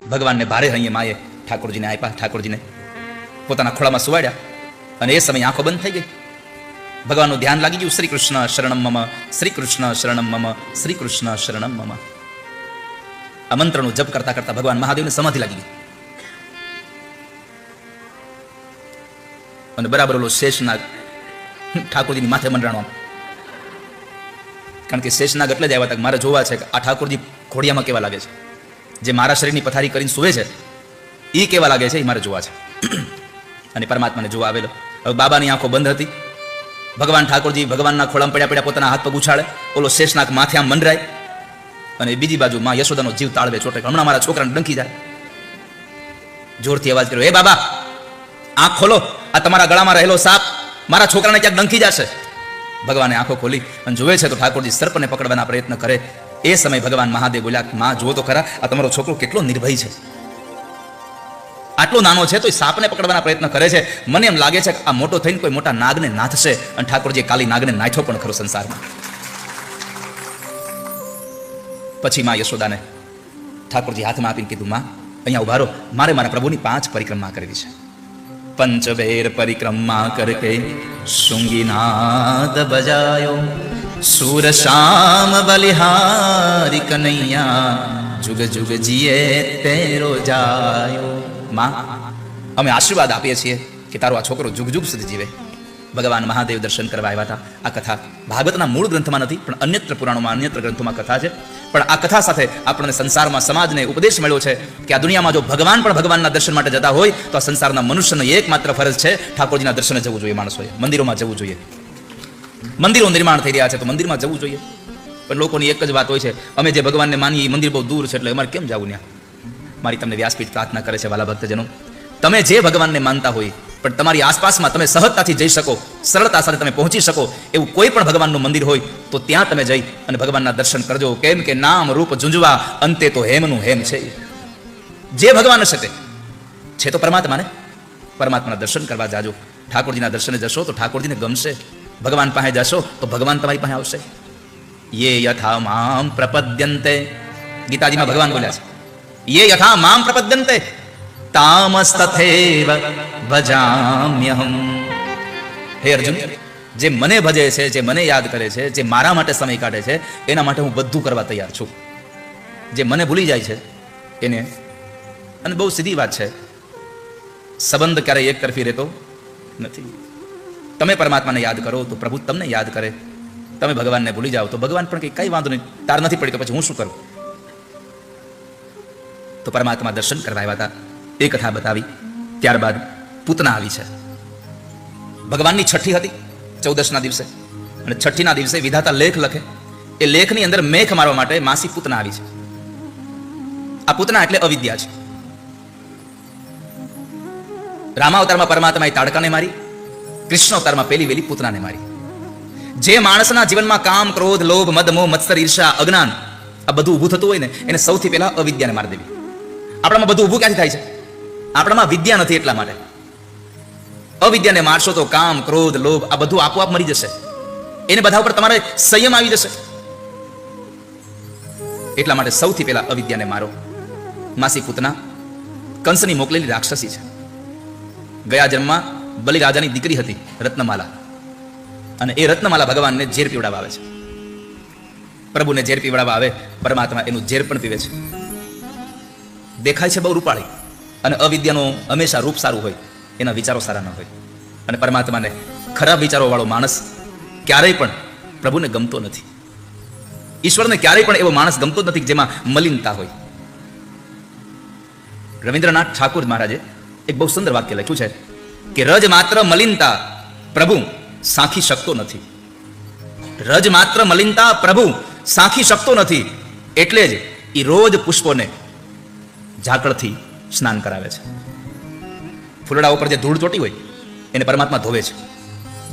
ભગવાનને ભારે હૈયે માએ ઠાકોરજીને આપ્યા, ઠાકોરજીને પોતાના ખોળામાં સુવાડ્યા અને એ સમયે આંખો બંધ થઈ ગઈ. ભગવાનનું ધ્યાન લાગી ગયું. શ્રી કૃષ્ણ શરણમ મમ, શ્રી કૃષ્ણ શરણમ મમ, શ્રી કૃષ્ણ શરણમ મમ. આ મંત્રનો જપ કરતા કરતા ભગવાન મહાદેવને સમાધિ લાગી ગઈ અને બરાબર ઓલો શેષનાગ ઠાકોરજીની માથે મંડરાણો. કારણ કે શેષનાગ એટલે જ આવ્યા હતા મારે જોવા છે કે આ ઠાકોરજી ઘોડિયામાં કેવા લાગે છે, જે મારા શરીરની પથારી કરીને સુવે છે એ કેવા લાગે છે એ મારે જોવા છે. અને પરમાત્માને જોવા આવેલો. હવે બાબાની આંખો બંધ હતી. ભગવાન ઠાકોરજી ભગવાનના ખોળામાં પડ્યા પડ્યા પોતાના હાથ પગ ઉછાળે, ઓલો શેષનાગ માથે આમ મંડરાય અને બીજી બાજુ માં યશોદાનો જીવ તાળવે ચોટે. હમણાં મારા છોકરાને ડંકી જાય. જોરથી અવાજ કર્યો, હે બાબા આંખ ખોલો, આ તમારા ગળામાં રહેલો સાપ મારા છોકરાને ક્યાંક ડંકી જશે. ભગવાને આંખો ખોલી અને જોવે છે તો ઠાકોરજી સર્પને પકડવાના પ્રયત્ન કરે. એ સમય ભગવાન મહાદેવ બોલ્યા, માં જુઓ તો ખરા આ તમારો છોકરો કેટલો નિર્ભય છે, આટલો નાનો છે તો સાપને પકડવાના પ્રયત્ન કરે છે. મને એમ લાગે છે કે આ મોટો થઈને કોઈ મોટા નાગને નાથશે. અને ઠાકોરજી કાલી નાગને નાથ્યો પણ ખરો સંસારમાં. પછી માં યશોદાને ઠાકોરજી હાથમાં આપીને કીધું, માં અહીંયા ઉભા રહો, મારે મારા પ્રભુની 5 પરિક્રમા કરવી છે. પંચબેર પરિક્રમા કરકે શૃંગીનાદ બજાયો, સુર શામ બલિહારી કનૈયા, જુગ જુગ જીએ તેરો જાયો. માં અમે આશીર્વાદ આપીએ છીએ કે તારો આ છોકરો જુગ જુગ સુધી જીવે. ભગવાન મહાદેવ દર્શન કરવા આવ્યા હતા. આ કથા ભાગવતના મૂળ ગ્રંથમાં નથી, પણ અન્યત્ર પુરાણોમાં અન્યત્ર ગ્રંથોમાં કથા છે. પણ આ કથા સાથે આપણને સંસારમાં સમાજને ઉપદેશ મળ્યો છે કે આ દુનિયામાં જો ભગવાન પણ ભગવાનના દર્શન માટે જતા હોય તો આ સંસારના મનુષ્યનો એકમાત્ર ફરજ છે ઠાકોરજીના દર્શને જવું જોઈએ. માણસોએ મંદિરોમાં જવું જોઈએ. મંદિરો નિર્માણ થઈ રહ્યા છે તો મંદિરમાં જવું જોઈએ. પણ લોકોની એક જ વાત હોય છે, અમે જે ભગવાનને માનીએ એ મંદિર બહુ દૂર છે એટલે અમારે કેમ જવું ત્યાં. મારી તમને વ્યાસપીઠ પ્રાર્થના કરે છે વાલા ભક્તજનો, તમે જે ભગવાનને માનતા હોય પણ તમારી આસપાસમાં તમે સહજતાથી જઈ શકો, સરળતા સાથે તમે પહોંચી શકો એવું કોઈ પણ ભગવાનનું મંદિર હોય તો ત્યાં તમે જઈ અને ભગવાનના દર્શન કરજો. કેમ કે નામ રૂપ ઝુંઝવા અંતે તો હેમનું હેમ છે. જે ભગવાન છે તે છે તો પરમાત્માને. પરમાત્માના દર્શન કરવા જાજો. ઠાકોરજીના દર્શને જશો તો ઠાકોરજીને ગમશે. ભગવાન પાસે જશો તો ભગવાન તમારી પાસે આવશે. યે યથા મામ પ્રપદ્યન્તે, ગીતાજીમાં ભગવાન બોલ્યા છે, યે યથા મામ પ્રપદ્યન્તે તામસ્તથેવ ભજામ્યહમ. હે અર્જુન, જે મને ભજે છે, જે મને યાદ કરે છે, જે મારા માટે સમય કાઢે છે એના માટે હું બધું કરવા તૈયાર છું. જે મને ભૂલી જાય છે એને, અને બહુ સીધી વાત છે, સંબંધ ક્યારેય એક તરફી રહેતો નથી. તમે પરમાત્માને યાદ કરો તો પ્રભુ તમને યાદ કરે. તમે ભગવાનને ભૂલી જાઓ તો ભગવાન પણ કઈ વાંધો નહીં, તાર નથી પડી તો પછી હું શું કરું. તો પરમાત્મા દર્શન કરવા આવ્યા હતા, એ કથા બતાવી. ત્યારબાદ પૂતના આવી છે. ભગવાનની છઠ્ઠી હતી 14ના દિવસે, અને છઠ્ઠીના દિવસે વિધાતા લેખ લખે. એ લેખની અંદર મેખ મારવા માટે માસી પૂતના આવી છે. આ પૂતના એટલે અવિદ્યા છે. રામાવતારમાં પરમાત્માએ તાડકાને મારી, કૃષ્ણ અવતારમાં પેલી વેલી પૂતનાને મારી. જે માણસના જીવનમાં કામ, ક્રોધ, લોભ, મદ, મોહ, મત્સર, ઈર્ષા, અજ્ઞાન આ બધું ઊભું થતું હોય ને એને સૌથી પહેલા અવિદ્યાને મારી દેવી. આપણામાં બધું ઊભું ક્યાંથી થાય છે? આપણામાં વિદ્યા નથી એટલા માટે. અવિદ્યાને મારશો તો કામ, ક્રોધ, લોભ આ બધું આપોઆપ મરી જશે. એને બધા ઉપર તમારે સંયમ આવી જશે. એટલા માટે સૌથી પહેલા અવિદ્યાને મારો. માસી પૂતના કંસની મોકલેલી રાક્ષસી છે. ગયા જન્મમાં બલિરાજાની દીકરી હતી રત્નમાલા, અને એ રત્નમાલા ભગવાનને ઝેર પીવડાવવા આવે છે. પ્રભુને ઝેર પીવડાવવા આવે, પરમાત્મા એનું ઝેર પણ પીવે છે. દેખાય છે બહુ રૂપાળી, અને અવિદ્યાનો હંમેશા રૂપ સારું હોય, એના વિચારો સારા ન હોય. અને પરમાત્માને ખરાબ વિચારો વાળો માણસ ક્યારેય પણ પ્રભુને ગમતો નથી. ઈશ્વરને ક્યારેય પણ એવો માણસ ગમતો નથી જેમાં મલિનતા હોય. રવિન્દ્રનાથ ઠાકુર મહારાજે એક બહુ સુંદર વાક્ય લખ્યું છે કે રજ માત્ર મલિનતા પ્રભુ સાંખી શકતો નથી. રજ માત્ર મલિનતા પ્રભુ સાંખી શકતો નથી. એટલે જ એ રોજ પુષ્પોને ઝાકળથી સ્નાન કરાવે છે. ફૂલડા ઉપર જે ધૂળ ચોટી હોય એને પરમાત્મા ધોવે છે.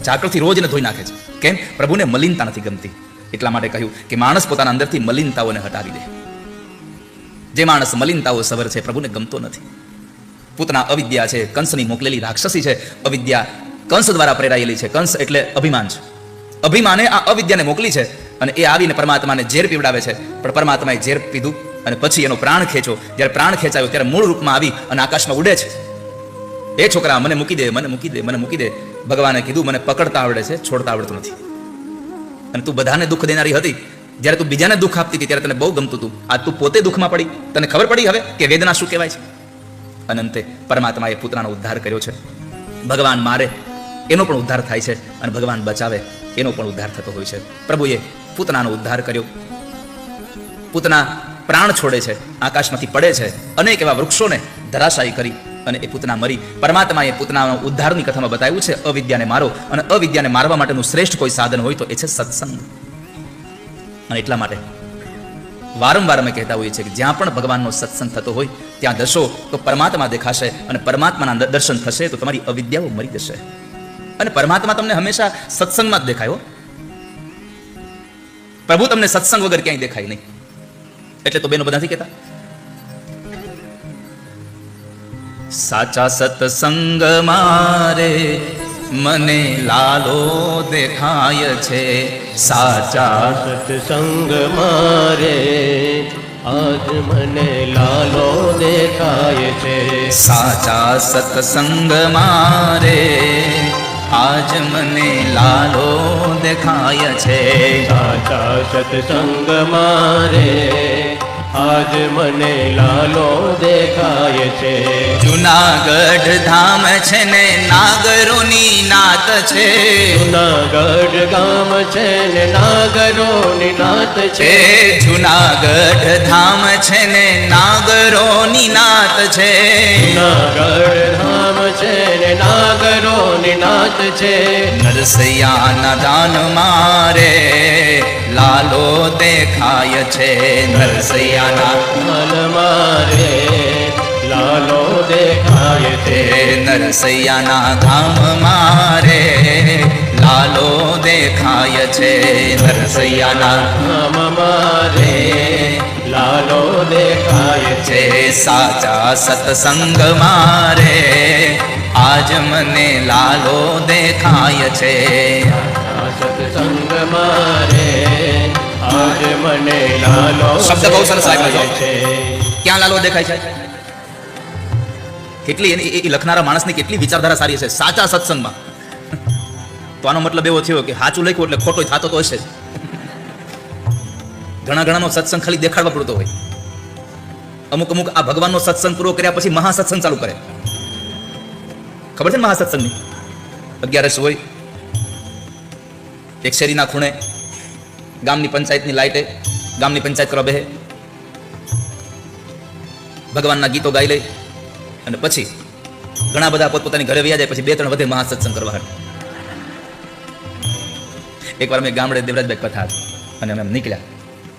ઝાકળથી રોજ એને ધોઈ નાખે છે. કેમ? પ્રભુને મલિનતા નથી ગમતી. એટલા માટે કહ્યું કે માણસ પોતાના અંદરથી મલિનતાઓને હટાવી દે. જે માણસ મલિનતાઓ સવર છે પ્રભુને ગમતો નથી. પૂતના અવિદ્યા છે, કંસની મોકલેલી રાક્ષસી છે. અવિદ્યા કંસ દ્વારા પ્રેરાયેલી છે. કંસ એટલે અભિમાન છે. અભિમાને આ અવિદ્યાને મોકલી છે અને એ આવીને પરમાત્માને ઝેર પીવડાવે છે. પણ પરમાત્માએ ઝેર પીધું અને પછી એનો પ્રાણ ખેંચો. જ્યારે પ્રાણ ખેંચાયો ત્યારે મૂળ રૂપમાં આવી અને આકાશમાં ઉડે છે. એ છોકરા મને મૂકી દે, મને મૂકી દે, મને મૂકી દે. ભગવાને કીધું મને પકડતા આવડે છે, છોડતા આવડતું નથી. અને તું બધાને દુઃખ દેનારી હતી. જ્યારે તું બીજાને દુઃખ આપતી હતી ત્યારે તને બહુ ગમતું હતું. આ તું પોતે દુઃખમાં પડી, તને ખબર પડી હવે કે વેદના શું કહેવાય છે. અનંતે પરમાત્માએ પૂતનાનો ઉદ્ધાર કર્યો છે. ભગવાન મારે એનો પણ ઉદ્ધાર થાય છે, અને ભગવાન બચાવે એનો પણ ઉદ્ધાર થતો હોય છે. પ્રભુએ પૂતનાનો ઉદ્ધાર કર્યો. પૂતના પ્રાણ છોડે છે, આકાશમાંથી પડે છે, અનેક એવા વૃક્ષોને ધરાશાયી કરી અને એ પૂતના મરી. પરમાત્માએ પૂતનાનો ઉદ્ધારની કથામાં બતાવ્યું છે અવિદ્યાને મારો, અને અવિદ્યાને મારવા માટેનું શ્રેષ્ઠ કોઈ સાધન હોય તો એ છે સત્સંગ. અને એટલા માટે વારંવાર અમે કહેતા હોઈએ છીએ કે જ્યાં પણ ભગવાનનો સત્સંગ થતો હોય ત્યાં જશો તો પરમાત્મા દેખાશે, અને પરમાત્માના દર્શન થશે તો તમારી અવિદ્યાઓ મરી જશે. અને પરમાત્મા તમને હંમેશા સત્સંગમાં જ દેખાય. પ્રભુ તમને સત્સંગ વગર ક્યાંય દેખાય નહીં. એટલે તો બેનો બધા નથી કહેતા સાચા સત્સંગ મારે મને લાલો દેખાય છે. સાચા સત્સંગ મારે આજ મને લાલો દેખાય છે. સાચા સત્સંગ મારે આજ મને લાલો દેખાય છે. સાચા સત્સંગ મારે આજ મને લાલો દેખાય છે. જુનાગઢ ધામ છે ને નાગરોની નાત છે. જુનાગઢ ગામ છે ને નાગરોની નાત છે. જુનાગઢ ધામ છે ને નાગરોની નાત છે. જુનાગઢ ધામ છે ને નાગરોની નાત છે. નરસૈયાના દાન મારે લાલો દેખાય છે. નરસૈયાના મન મારે લાલો દેખાય છે. નરસૈયાના ધામ મારે લાલો દેખાય છે. નરસૈયાના ધામ મારે લાલો દેખાય છે. સાચા સત્સંગ મારે આજ મને લાલો દેખાય છે. સત્સંગ મારે આજ મને લાલો શબ્દ બહુ સરસ લાગ્યો દેખાય છે. ક્યાં લાલો દેખાય છે? કેટલી એ લખનારા માણસની કેટલી વિચારધારા સારી છે. સાચા સત્સંગમાં. તો આનો મતલબ એવો થયો કે સાચું લખ્યું એટલે ખોટો થતો તો હશે જ. ઘણાનો સત્સંગ ખાલી દેખાડવા પડતો હોય. અમુક આ ભગવાનનો સત્સંગ પૂરો કર્યા પછી મહાસત્સંગ ચાલુ કરે. ખબર છે ને મહાસત્સંગની? 11 હોય, એક શેરીના ખૂણે ગામની પંચાયતની લાઈટે ગામની પંચાયત કરવા બેહે, ભગવાનના ગીતો ગાઈ લે, અને પછી ઘણા બધા પોતપોતાની ઘરે વ્યા જાય. પછી 2-3 વધે મહાસત્સંગ કરવા. એકવાર મેં ગામડે દેવરાજભાઈ કથા હતી અને અમે નીકળ્યા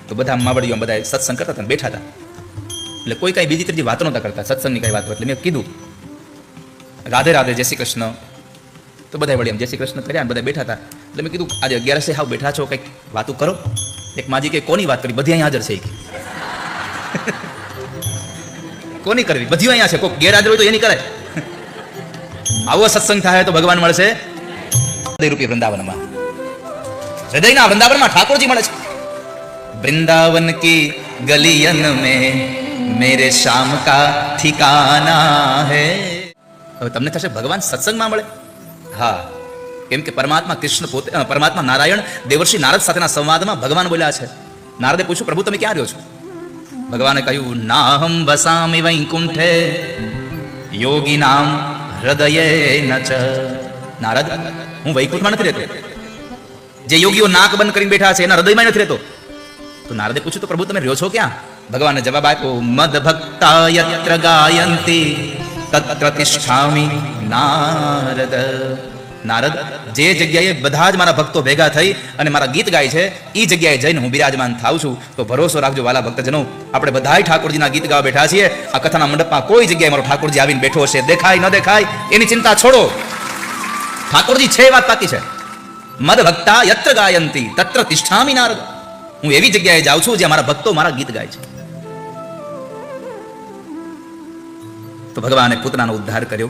તો બધા માવડીઓ બધા સત્સંગ કરતા હતા, બેઠા હતા. એટલે કોઈ કાંઈ બીજી ત્રીજી વાતો નહોતા કરતા, સત્સંગની કાંઈ વાતો. એટલે મેં કીધું રાધે રાધે, જય શ્રી કૃષ્ણ. તો બધા વળી એમ જય શ્રી કૃષ્ણ કર્યા, બધા બેઠા હતા. એટલે મેં કીધું આજે 11 હાવ બેઠા છો, કંઈક વાતો કરો. એક માજી કે કોની વાત કરી? બધી અહીંયા હાજર છે. કોની કરવી? બધી અહીંયા છે. કોઈ ગેરહાજર હોય તો એની કરાય. આવો સત્સંગ થાય તો ભગવાન મળશે રૂપિયા વૃંદાવનમાં. હૃદયના વૃંદાવનમાં ઠાકોરજી મળે છે. વૃંદાવન કી ગલિયન મેં મેરે શામ કા ઠિકાના હૈ. હવે તમને થશે ભગવાન સત્સંગમાં મળે? હા, કેમ કે પરમાત્મા કૃષ્ણ પોતે, પરમાત્મા નારાયણ દેવર્ષિ નારદ સાથેના સંવાદમાં ભગવાન બોલ્યા છે. નારદે પૂછ્યું, પ્રભુ તમે ક્યાં રહ્યો છો? ભગવાને કહ્યું, નાહમ વસામિ વૈકુંઠે યોગી નામ હૃદયે નચ. નારદ, હું વૈકુંઠમાં નથી રહેતો. જે યોગીઓ નાક બંધ કરીને બેઠા છે એના હૃદયમાં નથી રહેતો. તો નારદે પૂછ્યું, તો પ્રભુ તમે રહ્યો છો ક્યાં? ભગવાને જવાબ આપ્યો, મદ ભક્તા યત્ર ગાયંતી તત્ર તિષ્ઠામિ નારદ. નારદ, જે જગ્યાએ બધા જ મારા ભક્તો ભેગા થઈ અને મારા ગીત ગાય છે એ જગ્યાએ જઈને હું બિરાજમાન થાઉં છું. તો ભરોસો રાખજો વાલા ભક્તજનો, આપણે બધાય ઠાકોરજીના ગીત ગાવા બેઠા છીએ. આ કથાના મંડપમાં કોઈ જગ્યાએ મારો ઠાકોરજી આવીને બેઠો હશે, દેખાય ન દેખાય એની ચિંતા છોડો. ઠાકોરજી છે એ વાત પાકી છે. મદ ભક્તા યત્ર ગાયંતી તત્ર તિષ્ઠામિ નારદ. હું એવી જગ્યાએ જાઉં છું જ્યાં મારા ભક્તો મારા ગીત ગાય છે. તો ભગવાને પૂતનાનો ઉદ્ધાર કર્યો.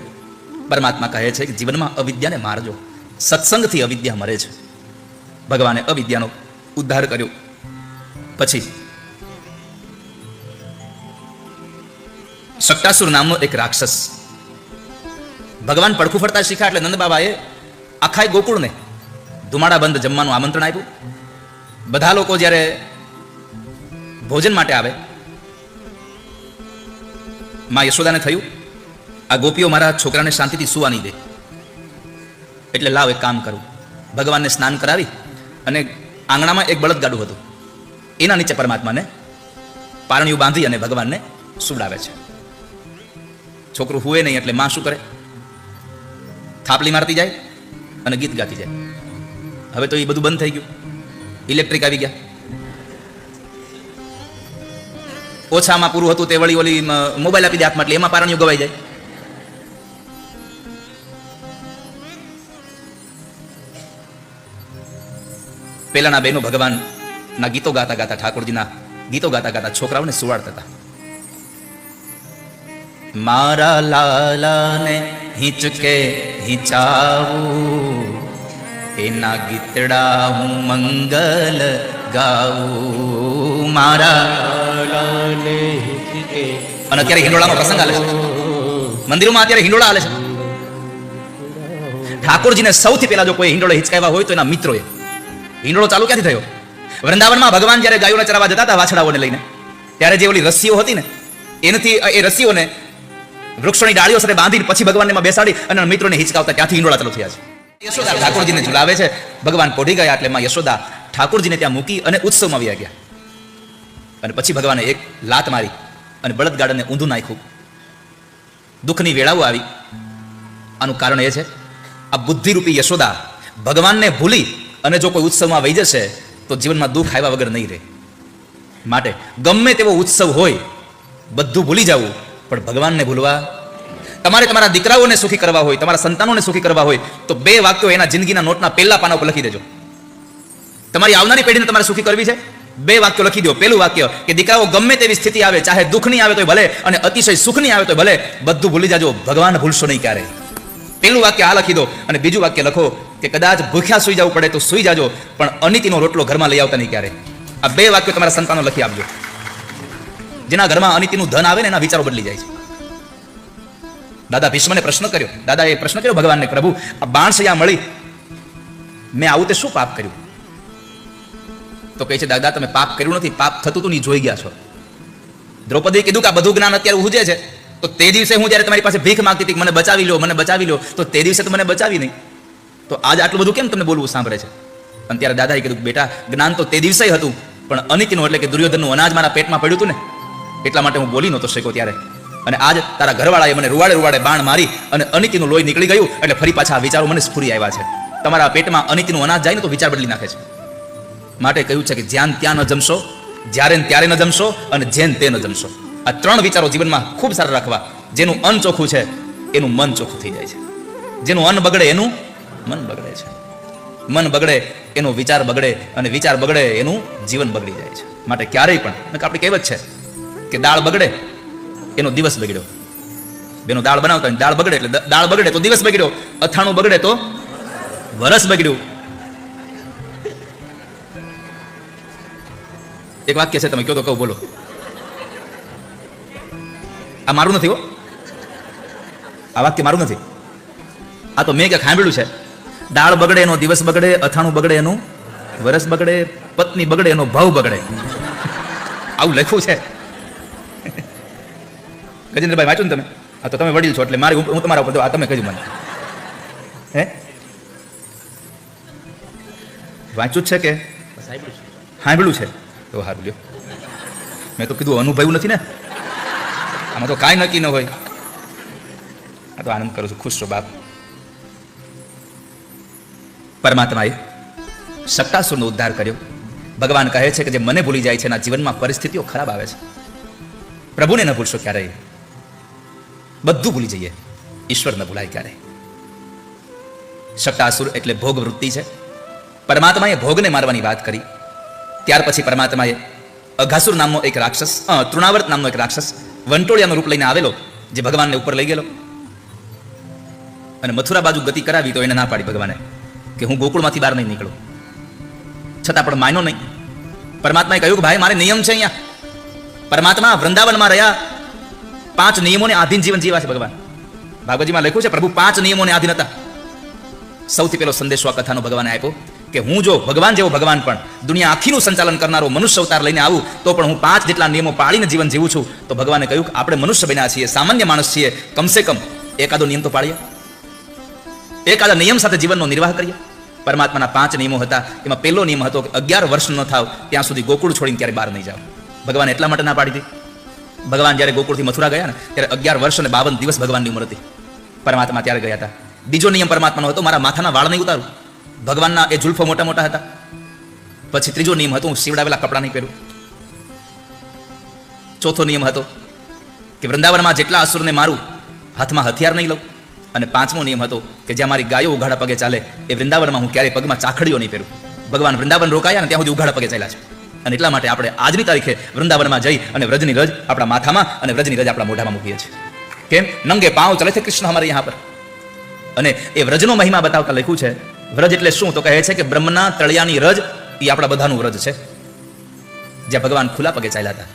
પરમાત્મા કહે છે કે જીવનમાં અવિદ્યાને મારજો. સત્સંગથી અવિદ્યા મરે છે. ભગવાને અવિદ્યાનો ઉદ્ધાર કર્યો. પછી શક્તાસુર નામનો એક રાક્ષસ, ભગવાન પડખું ફરતા શીખ્યા એટલે નંદ બાબાએ આખા ગોકુળને ધુમાડા બંધ જમવાનું આમંત્રણ આપ્યું. બધા લોકો જ્યારે ભોજન માટે આવે, માં યશોદાને થયું આ ગોપીઓ મારા છોકરાને શાંતિથી સુવા નહીં દે, એટલે લાવ એક કામ કરું, ભગવાનને સ્નાન કરાવી અને આંગણામાં એક બળદગાડું હતું, એના નીચે પરમાત્માને પારણીયું બાંધી અને ભગવાનને સુવડાવે છે. છોકરું હુએ નહીં એટલે માં શું કરે, થાપલી મારતી જાય અને ગીત ગાતી જાય. હવે તો એ બધું બંધ થઈ ગયું, ઇલેક્ટ્રિક આવી ગયા. ઓછામાં પૂરું હતું તે વળી ઓલી મોબાઈલ આપી દે હાથમાં એટલે એમાં પારણીયું ગવાઈ જાય. પેલાના બહેનો ભગવાનના ગીતો ગાતા ગાતા, ઠાકોરજીના ગીતો ગાતા ગાતા છોકરાઓને સુવાડતા હતા. મારા લાલાને હિંચકે હિંચાવું, એના ગીતડા હું મંગલ ગાવું. મારા લાલાને હિંચકે. અને અત્યારે હિંડોળાનો પ્રસંગ હાલે છે, મંદિરોમાં અત્યારે હિંડોળા હાલે છે. ઠાકોરજીને સૌથી પહેલા જો કોઈ હિંડોળે હિંચકાવ્યા હોય તો એના મિત્રોએ. હિંડોળો ચાલુ ક્યાંથી થયો? વૃંદાવનમાં ભગવાન જ્યારે ગાયોને ચરાવવા જતા હતા વાછડાઓને લઈને, ત્યારે જે ઓલી રસ્સીઓ હતી ને, એનાથી એ રસ્સીઓને વૃક્ષોની ડાળીઓ સાથે બાંધીને પછી ભગવાનને એમાં બેસાડી અને મિત્રોને હિંચકાવતા, ત્યાંથી હિંડોળા ચાલુ થયા છે. યશોદા ઠાકોરજીને ઝુલાવે છે, ભગવાન પોઢી ગયા એટલે માં યશોદા ઠાકોરજીને ત્યાં મૂકી અને ઉત્સવમાં આવ્યા ગયા. અને પછી ભગવાને એક લાત મારી અને બળદગાડાને ઊંધું નાખ્યું. દુઃખની વેળાઓ આવી. આનું કારણ એ છે, આ બુદ્ધિરૂપી યશોદા ભગવાનને ભૂલી અને જો કોઈ ઉત્સવમાં વહી જશે તો જીવનમાં દુઃખ આવ્યા વગર નહીં રહે. માટે ગમે તેવો ઉત્સવ હોય બધું ભૂલી જવું, પણ ભગવાનને ભૂલવા. તમારે તમારા દીકરાઓને સુખી કરવા હોય, તમારા સંતાનોને સુખી કરવા હોય તો 2 વાક્યો એના જિંદગીના નોટના પહેલા પાના ઉપર લખી દેજો. તમારી આવનારી પેઢીને તમારે સુખી કરવી છે, 2 વાક્યો લખી દો. પહેલું વાક્ય કે દીકરાઓ ગમે તેવી સ્થિતિ આવે, ચાહે દુઃખની આવે તોય ભલે અને અતિશય સુખની આવે તોય ભલે, બધું ભૂલી જાજો, ભગવાન ભૂલશો નહીં ક્યારે. પહેલું વાક્ય આ લખી દો. અને બીજું વાક્ય લખો કે કદાચ ભૂખ્યા સુઈ જવું પડે તો સુઈ જાજો, પણ અનિતિનો રોટલો ઘરમાં લઈ આવતા નહીં ક્યારે. આ 2 વાક્યો તમારા સંતાનો લખી આપજો. જેના ઘરમાં અનિતિનું ધન આવે ને એના વિચારો બદલી જાય છે. દાદા ભીષ્મને પ્રશ્ન કર્યો, દાદાએ પ્રશ્ન કર્યો ભગવાનને, પ્રભુ આ બાણસૈયા મળી, મેં આવું તે શું પાપ કર્યું? તો કહે છે, દાદા તમે પાપ કર્યું નથી, પાપ થતું તું નહીં જોઈ ગયા છો. દ્રૌપદીએ કીધું કે આ બધું જ્ઞાન અત્યારે ઉજે છે, તો તે દિવસે હું જ્યારે તમારી પાસે ભીખ માંગતી હતી, મને બચાવી લો, મને બચાવી લો, તો તે દિવસે તો મને બચાવી નહીં, તો આજ આટલું બધું કેમ તમને બોલવું સાંભળે છે? અને ત્યારે દાદાએ કીધું, બેટા જ્ઞાન તો તે દિવસે હતું, પણ અનિતિનું એટલે કે દુર્યોધનનું અનાજ મારા પેટમાં પડ્યું હતું ને, એટલા માટે હું બોલી નહોતો શક્યો ત્યારે. અને આજ તારા ઘરવાળાએ મને રૂવાડે રૂવાડે બાણ મારી અને અનિતિનું લોહી નીકળી ગયું, એટલે ફરી પાછા આ વિચારો મને સ્ફુરી આવ્યા છે. તમારા પેટમાં અનિતિનું અનાજ જાય ને તો વિચાર બદલી નાખે છે. માટે કહ્યું છે કે જ્યાં ત્યાં ન જમશો, જ્યારે ત્યારે ન જમશો અને જેન તે ન જમશો. આ 3 વિચારો જીવનમાં ખૂબ સારા રાખવા. જેનું અન્ન ચોખ્ખું છે એનું મન ચોખ્ખું થઈ જાય છે. જેનું અન્ન બગડે એનું મન બગડે છે. મન બગડે એનો વિચાર બગડે, અને વિચાર બગડે એનું જીવન બગડી જાય છે. માટે ક્યારેય પણ આપણી કહેવત છે કે દાળ બગડે એનો દિવસ બગડ્યો. બેનો દાળ બનાવતા દાળ બગડે એટલે દાળ બગડે તો દિવસ બગડ્યો, અથાણું બગડે તો વરસ બગડ્યું. એક વાક્ય છે, તમે કહો તો કહું, બોલો. આ મારું નથી હો, આ વાક્ય મારું નથી, આ તો મેં ક્યાંક સાંભળ્યું છે. દાળ બગડે એનો દિવસ બગડે, અથાણું બગડે એનું વરસ બગડે, પત્ની બગડે એનો ભાવ બગડે. આવું લખ્યું છે. ગજેન્દ્રભાઈ વાંચું ને તમે? આ તો તમે વડીલ છો એટલે મારી હું તમારા ઉપર, આ તમે કહ્યું મને. હે વાંચ્યું જ છે કે સાંભળ્યું છે? તો સારું લ્યો. મેં તો કીધું અનુભવ્યું નથી ને, આમાં તો કાંઈ નક્કી ન હોય. આ તો આનંદ કરું છું, ખુશ છો બાપ. પરમાત્માએ શક્તાસુરનો ઉદ્ધાર કર્યો. ભગવાન કહે છે કે જે મને ભૂલી જાય છે એના જીવનમાં પરિસ્થિતિઓ ખરાબ આવે છે. પ્રભુને ન ભૂલશો ક્યારેય, બધું ભૂલી જઈએ, ઈશ્વર ન ભૂલાય ક્યારેય. શક્તાસુર એટલે ભોગ વૃત્તિ છે. પરમાત્માએ ભોગને મારવાની વાત કરી. ત્યાર પછી પરમાત્માએ અઘાસુર નામનો એક રાક્ષસ, તૃણાવર્ત નામનો એક રાક્ષસ વંટોળિયાનું રૂપ લઈને આવેલો, જે ભગવાનને ઉપર લઈ ગયેલો અને મથુરા બાજુ ગતિ કરાવી તો એને ના પાડી ભગવાને કે હું ગોકુળમાંથી બહાર નહીં નીકળું. છતાં પણ માન્યો નહીં. પરમાત્માએ કહ્યું કે ભાઈ મારે નિયમ છે અહીંયા. પરમાત્મા વૃંદાવનમાં રહ્યા 5 નિયમોને આધીન જીવન જીવા છે ભગવાન. ભાગવતજીમાં લખ્યું છે પ્રભુ 5 નિયમોને આધીન હતા. સૌથી પહેલો સંદેશો આ કથાનો ભગવાને આપ્યો કે હું જો ભગવાન જેવો ભગવાન પણ દુનિયા આખીનું સંચાલન કરનારો મનુષ્ય અવતાર લઈને આવું તો પણ હું 5 જેટલા નિયમો પાળીને જીવન જીવું છું. તો ભગવાને કહ્યું કે આપણે મનુષ્ય બન્યા છીએ, સામાન્ય માણસ છીએ, કમસે કમ એકાદો નિયમ તો પાળીએ, એકાદા નિયમ સાથે જીવનનો નિર્વાહ કરીએ. પરમાત્માના 5 નિયમો હતા. એમાં પહેલો નિયમ હતો કે 11 વર્ષ ન થાવ ત્યાં સુધી ગોકુળ છોડીને ક્યારે બહાર નહીં જાવ. ભગવાન એટલા માટે ના પાડી હતી. ભગવાન જ્યારે ગોકુળથી મથુરા ગયા ને ત્યારે 11 વર્ષ અને 52 દિવસ ભગવાનની ઉંમર હતી. પરમાત્મા ત્યારે ગયા હતા. બીજો નિયમ પરમાત્માનો હતો મારા માથાના વાળ નહીં ઉતારું. ભગવાનના એ જુલ્ફો મોટા મોટા હતા. પછી ત્રીજો નિયમ હતો હું સીવડાવેલા કપડાં નહીં પહેરું. ચોથો નિયમ હતો કે વૃંદાવનમાં જેટલા અસુરને મારું હાથમાં હથિયાર નહીં લઉં. અને પાંચમો નિયમ હતો કે જ્યાં મારી ગાયો ઉઘાડા પગે ચાલે એ વૃંદાવનમાં હું ક્યારેય પગમાં ચાખડીઓ નહીં પહેરું. ભગવાન વૃંદાવન રોકાયા ને ત્યાં સુધી ઉઘાડા પગે ચાલ્યા છે. અને એટલા માટે આપણે આજની તારીખે વૃંદાવનમાં જઈ અને વ્રજની રજ આપણા માથામાં અને વ્રજની રજ આપણા મોઢામાં મૂકીએ છીએ. કેમ? નંગે પાંવ ચલે છે કૃષ્ણ હમારે યહાં પર. અને એ વ્રજનો મહિમા બતાવતા લખ્યું છે. વ્રજ એટલે શું? તો કહે છે કે બ્રહ્મના તળિયાની રજ એ આપણા બધાનું વ્રજ છે, જ્યાં ભગવાન ખુલ્લા પગે ચાલ્યા હતા.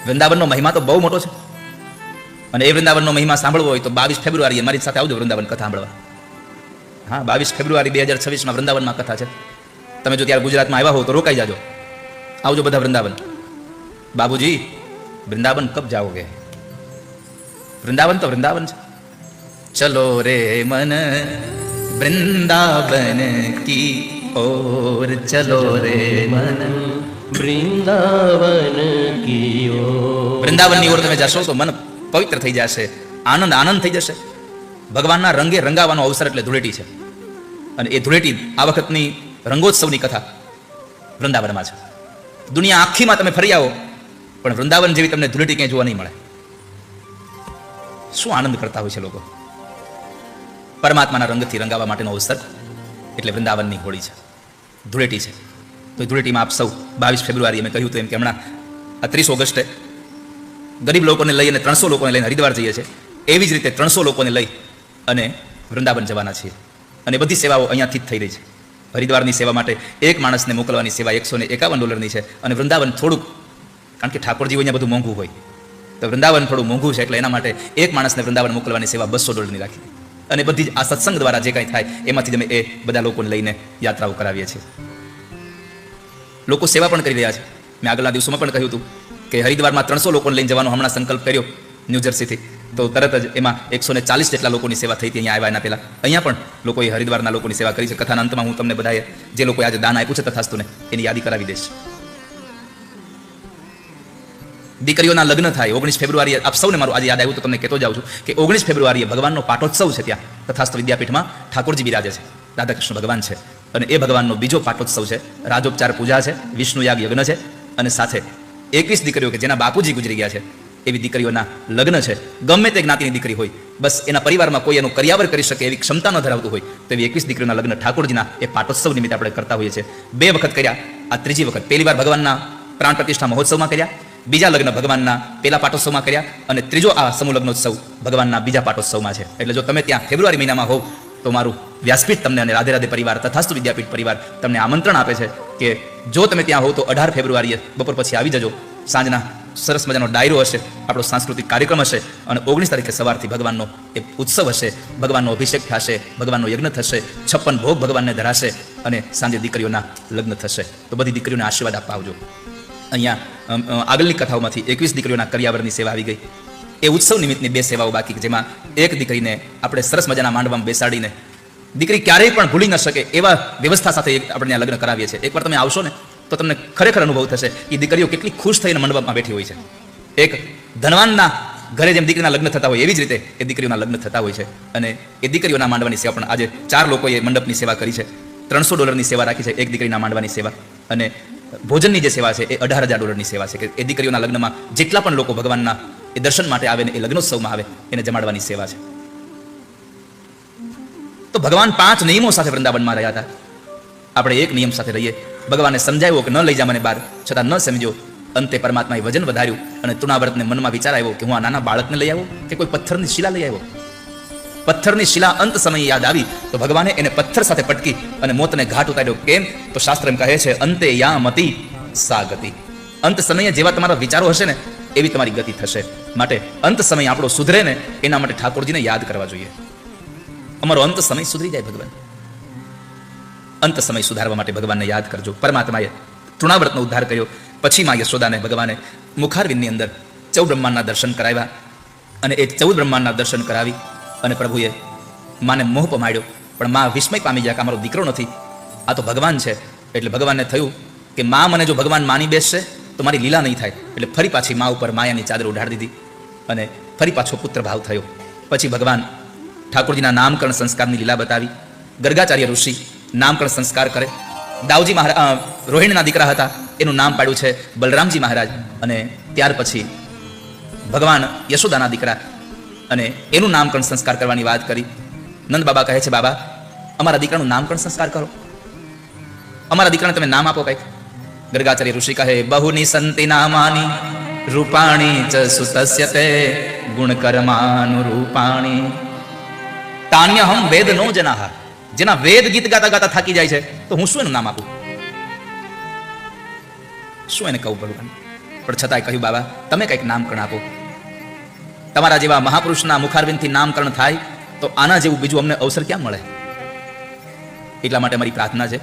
વૃંદાવનનો મહિમા તો બહુ મોટો છે. અને એ વૃંદાવનનો મહિમા સાંભળવો હોય તો 22 ફેબ્રુઆરીએ મારી સાથે આવજો વૃંદાવન કથા સાંભળવા. હા, 22 ફેબ્રુઆરી 2026 વૃંદાવનમાં કથા છે. તમે જો ત્યારે ગુજરાતમાં આવ્યા હો તો રોકાઈ જાજો. આવજો બધા વૃંદાવન. બાબુજી વૃંદાવન કબ જાઓગે? વૃંદાવન તો વૃંદાવન છે. ચલો રે મન વૃંદાવન કી ઓર, ચલો રે મન વૃંદાવન કી ઓર. વૃંદાવનની ઓર તમે જશો તો મન પવિત્ર થઈ જશે, આનંદ આનંદ થઈ જશે. ભગવાનના રંગે રંગાવાનો અવસર એટલે ધૂળેટી છે. અને એ ધૂળેટી આ વખતની રંગોત્સવની કથા વૃંદાવનમાં છે. દુનિયા આખીમાં તમે ફરી આવો પણ વૃંદાવન જેવી તમને ધૂળેટી ક્યાંય જોવા નહીં મળે. શું આનંદ કરતા હોય છે લોકો. પરમાત્માના રંગથી રંગાવા માટેનો અવસર એટલે વૃંદાવનની હોળી છે, ધૂળેટી છે. તો એ ધૂળેટીમાં આપ સૌ 22 ફેબ્રુઆરી અમે કહ્યું તો એમ કે હમણાં આ 30 ઓગસ્ટે ગરીબ લોકોને લઈ અને 300 લોકોને લઈને હરિદ્વાર જઈએ છીએ. એવી જ રીતે 300 લોકોને લઈ અને વૃંદાવન જવાના છીએ. અને બધી સેવાઓ અહીંયાથી જ થઈ રહી છે. હરિદ્વારની સેવા માટે એક માણસને મોકલવાની સેવા $151 છે. અને વૃંદાવન થોડુંક, કારણ કે ઠાકોરજી અહીંયા બધું મોંઘું હોય તો વૃંદાવન થોડું મોંઘું છે એટલે એના માટે એક માણસને વૃંદાવન મોકલવાની સેવા $200 રાખી. અને બધી જ આ સત્સંગ દ્વારા જે કાંઈ થાય એમાંથી જ અમે એ બધા લોકોને લઈને યાત્રાઓ કરાવીએ છીએ. લોકો સેવા પણ કરી રહ્યા છે. મેં આગળના દિવસોમાં પણ કહ્યું હતું કે હરિદ્વારમાં 300 લોકોને લઈને જવાનો હમણાં સંકલ્પ કર્યો ન્યૂજર્સીથી, તો તરત જ એમાં 140 જેટલા લોકોની સેવા થઈ હતી અહીંયા આવ્યા એના પહેલાં. અહીંયા પણ લોકોએ હરિદ્વારના લોકોની સેવા કરી છે. કથાના અંતમાં હું તમને બધાએ જે લોકોએ આજે દાન આપ્યું છે તથાસ્તુને એની યાદી કરાવી દઈશ. દીકરીઓના લગ્ન થાય 19 ફેબ્રુઆરીએ. આપ સૌને મારું આજે યાદ આવ્યું તો તમને કહેતો જાઉં છું કે 19 ફેબ્રુઆરીએ ભગવાનનો પાટોત્સવ છે. ત્યાં તથાસ્તુ વિદ્યાપીઠમાં ઠાકોરજી બિરાજે છે, રાધાકૃષ્ણ ભગવાન છે. અને એ ભગવાનનો બીજો પાટોત્સવ છે. રાજોપચાર પૂજા છે, વિષ્ણુ યાગ યજ્ઞ છે. અને સાથે 21 દીકરીઓ કે જેના બાપુજી ગુજરી ગયા છે એવી દીકરીઓના લગ્ન છે. ગમે તે જ્ઞાતિની દીકરી હોય, બસ એના પરિવારમાં કોઈ એનું કર્યાવર કરી શકે એવી ક્ષમતા ન ધરાવતું હોય તો એવી 21 દીકરીઓના લગ્ન ઠાકોરજીના એ પાટોત્સવ નિમિત્તે આપણે કરતા હોઈએ છીએ. 2 વખત કર્યા, આ ત્રીજી વખત. પહેલી વાર ભગવાનના પ્રાણ પ્રતિષ્ઠા મહોત્સવમાં કર્યા, બીજા લગ્ન ભગવાનના પહેલા પાટોત્સવમાં કર્યા, અને ત્રીજો આ સમૂહ લગ્નોત્સવ ભગવાનના બીજા પાટોત્સવમાં છે. એટલે જો તમે ત્યાં ફેબ્રુઆરી મહિનામાં હોવ તો મારું વ્યાસપીઠ તમને અને રાધે રાધે પરિવાર તથાસ્તુ વિદ્યાપીઠ પરિવાર તમને આમંત્રણ આપે છે કે જો તમે ત્યાં હોવ તો 18 ફેબ્રુઆરીએ બપોર પછી આવી જજો. સાંજના સરસ મજાનો ડાયરો હશે, આપણો સાંસ્કૃતિક કાર્યક્રમ હશે. અને 19 તારીખે સવારથી ભગવાનનો એક ઉત્સવ હશે, ભગવાનનો અભિષેક થશે, ભગવાનનો યજ્ઞ થશે, 56 ભોગ ભગવાનને ધરાશે અને સાંજે દીકરીઓના લગ્ન થશે. તો બધી દીકરીઓને આશીર્વાદ આપવા આવજો. અહીંયા આગળની કથાઓમાંથી 21 દીકરીઓના કર્યાવરની સેવા આવી ગઈ. એ ઉત્સવ નિમિત્તની 2 સેવાઓ બાકી, જેમાં એક દીકરીને આપણે સરસ મજાના માંડવામાં બેસાડીને દીકરી ક્યારેય પણ ભૂલી ન શકે એવા વ્યવસ્થા સાથે આપણે ત્યાં લગ્ન કરાવીએ છીએ. એકવાર તમે આવશો ને તો તમને ખરેખર અનુભવ થશે કે દીકરીઓ કેટલી ખુશ થઈને મંડપમાં બેઠી હોય છે. એક ધનવાનના ઘરે જેમ દીકરીના લગ્ન થતા હોય એવી જ રીતે એ દીકરીઓના લગ્ન થતા હોય છે. અને એ દીકરીઓના માંડવાની સેવા પણ આજે 4 લોકોએ મંડપની સેવા કરી છે. $300 સેવા રાખી છે એક દીકરીના માંડવાની સેવા. અને ભોજનની જે સેવા છે એ $18,000 સેવા છે કે એ દીકરીઓના લગ્નમાં જેટલા પણ લોકો ભગવાનના એ દર્શન માટે આવે ને એ લગ્નોત્સવમાં આવે એને જમાડવાની સેવા છે. તો ભગવાન 5 નિયમો સાથે વૃંદાવનમાં રહ્યા હતા. આપણે એક નિયમ સાથે રહીએ. ભગવાને સમજાવ્યો કે ન લઈ જા મને બહાર, છતાં ન સમજ્યો. અંતે પરમાત્માએ વજન વધાર્યું અને તૃણાવર્તને મનમાં વિચાર આવ્યો કે હું આ નાના બાળકને લઈ આવ્યો કે કોઈ પથ્થરની શિલા લઈ આવ્યો. પથ્થરની શિલા અંત સમયે યાદ આવી તો ભગવાને એને પથ્થર સાથે પટકી અને મોતને ઘાટ ઉતાર્યો. કેમ? તો શાસ્ત્ર એમ કહે છે અંતે યા મતિ સા ગતિ. અંત સમયે જેવા તમારા વિચારો હશે ને એવી તમારી ગતિ થશે. માટે અંત સમય આપણો સુધરે ને એના માટે ઠાકોરજીને યાદ કરવા જોઈએ. અમારો અંત સમય સુધરી જાય ભગવાન. અંત સમય સુધારવા માટે ભગવાનને યાદ કરજો. પરમાત્માએ તૃણાવ્રતનો ઉદ્ધાર કર્યો. પછી માં યશોદાને ભગવાને મુખારવિંદની અંદર 14 બ્રહ્માંડના દર્શન કરાવ્યા. અને એ 14 બ્રહ્માંડના દર્શન કરાવી અને પ્રભુએ માને મોહ પમાડ્યો. પણ માં વિસ્મય પામી ગયા કે અમારો દીકરો નથી, આ તો ભગવાન છે. એટલે ભગવાનને થયું કે માં મને જો ભગવાન માની બેસશે તો મારી લીલા નહીં થાય. એટલે ફરી પાછી માં ઉપર માયાની ચાદર ઉઢાડી દીધી અને ફરી પાછો પુત્ર ભાવ થયો. પછી ભગવાન ઠાકોરજીના નામકરણ સંસ્કારની લીલા બતાવી. ગર્ગાચાર્ય ઋષિ નામકરણ સંસ્કાર કરે. દાઉજી મહારાજ રોહિણીના દીકરા હતા, એનું નામ પાડ્યું છે બલરામજી મહારાજ. અને ત્યાર પછી ભગવાન યશોદાના દીકરા અને એનું નામકરણ સંસ્કાર કરવાની વાત કરી. નંદ બાબા કહે છે, બાબા અમારા દીકરાનું નામકરણ સંસ્કાર કરો, અમારા દીકરાને તમે નામ આપો કંઈક. ગર્ગાચાર્ય ઋષિ કહે, બહુની સંતિ નામાની રૂપાણી ચ સુતસ્ય તે ગુણકર્માનુરૂપાણી તાન્યહમ વેદ નો જનાહ. જેના વેદ ગીત ગાતા ગાતા થાકી જાય છે તો હું શું એનું નામ આપું, શું એને કહું ભગવાન. પણ છતાંય કહ્યું, બાબા તમે કંઈક નામકરણ આપો. તમારા જેવા મહાપુરુષના મુખારવિંદથી નામકરણ થાય તો આના જેવું બીજું અમને અવસર ક્યાં મળે. એટલા માટે અમારી પ્રાર્થના છે.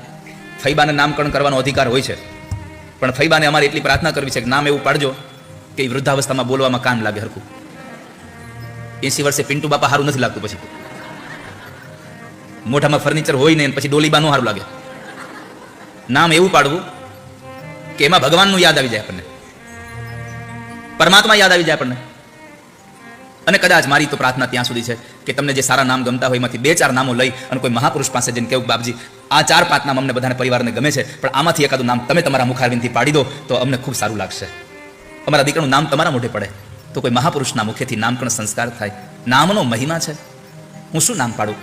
ફૈબાને નામકરણ કરવાનો અધિકાર હોય છે, પણ ફૈબાને અમારે એટલી પ્રાર્થના કરવી છે કે નામ એવું પાડજો કે વૃદ્ધાવસ્થામાં બોલવામાં કાન લાગે હરખું. 80 વર્ષે પિન્ટુ બાપા સારું નથી લાગતું, પછી મોઢામાં ફર્નિચર હોય ને પછી ડોલીબા નો સારું લાગે. નામ એવું પાડવું કે એમાં ભગવાનનું યાદ આવી જાય આપણને, પરમાત્મા યાદ આવી જાય આપણને. અને કદાચ મારી તો પ્રાર્થના ત્યાં સુધી છે કે તમને જે સારા નામ ગમતા હોય એમાંથી 2-4 નામો લઈ અને કોઈ મહાપુરુષ પાસે જઈને કેવું, બાપજી આ 4-5 નામ અમને બધાને પરિવારને ગમે છે, પણ આમાંથી એકાદું નામ તમે તમારા મુખારવિંદથી પાડી દો તો અમને ખૂબ સારું લાગશે. અમારા દીકરાનું નામ તમારા મોઢે પડે તો કોઈ મહાપુરુષના મુખેથી નામકરણ સંસ્કાર થાય. નામનો મહિમા છે, હું શું નામ પાડું.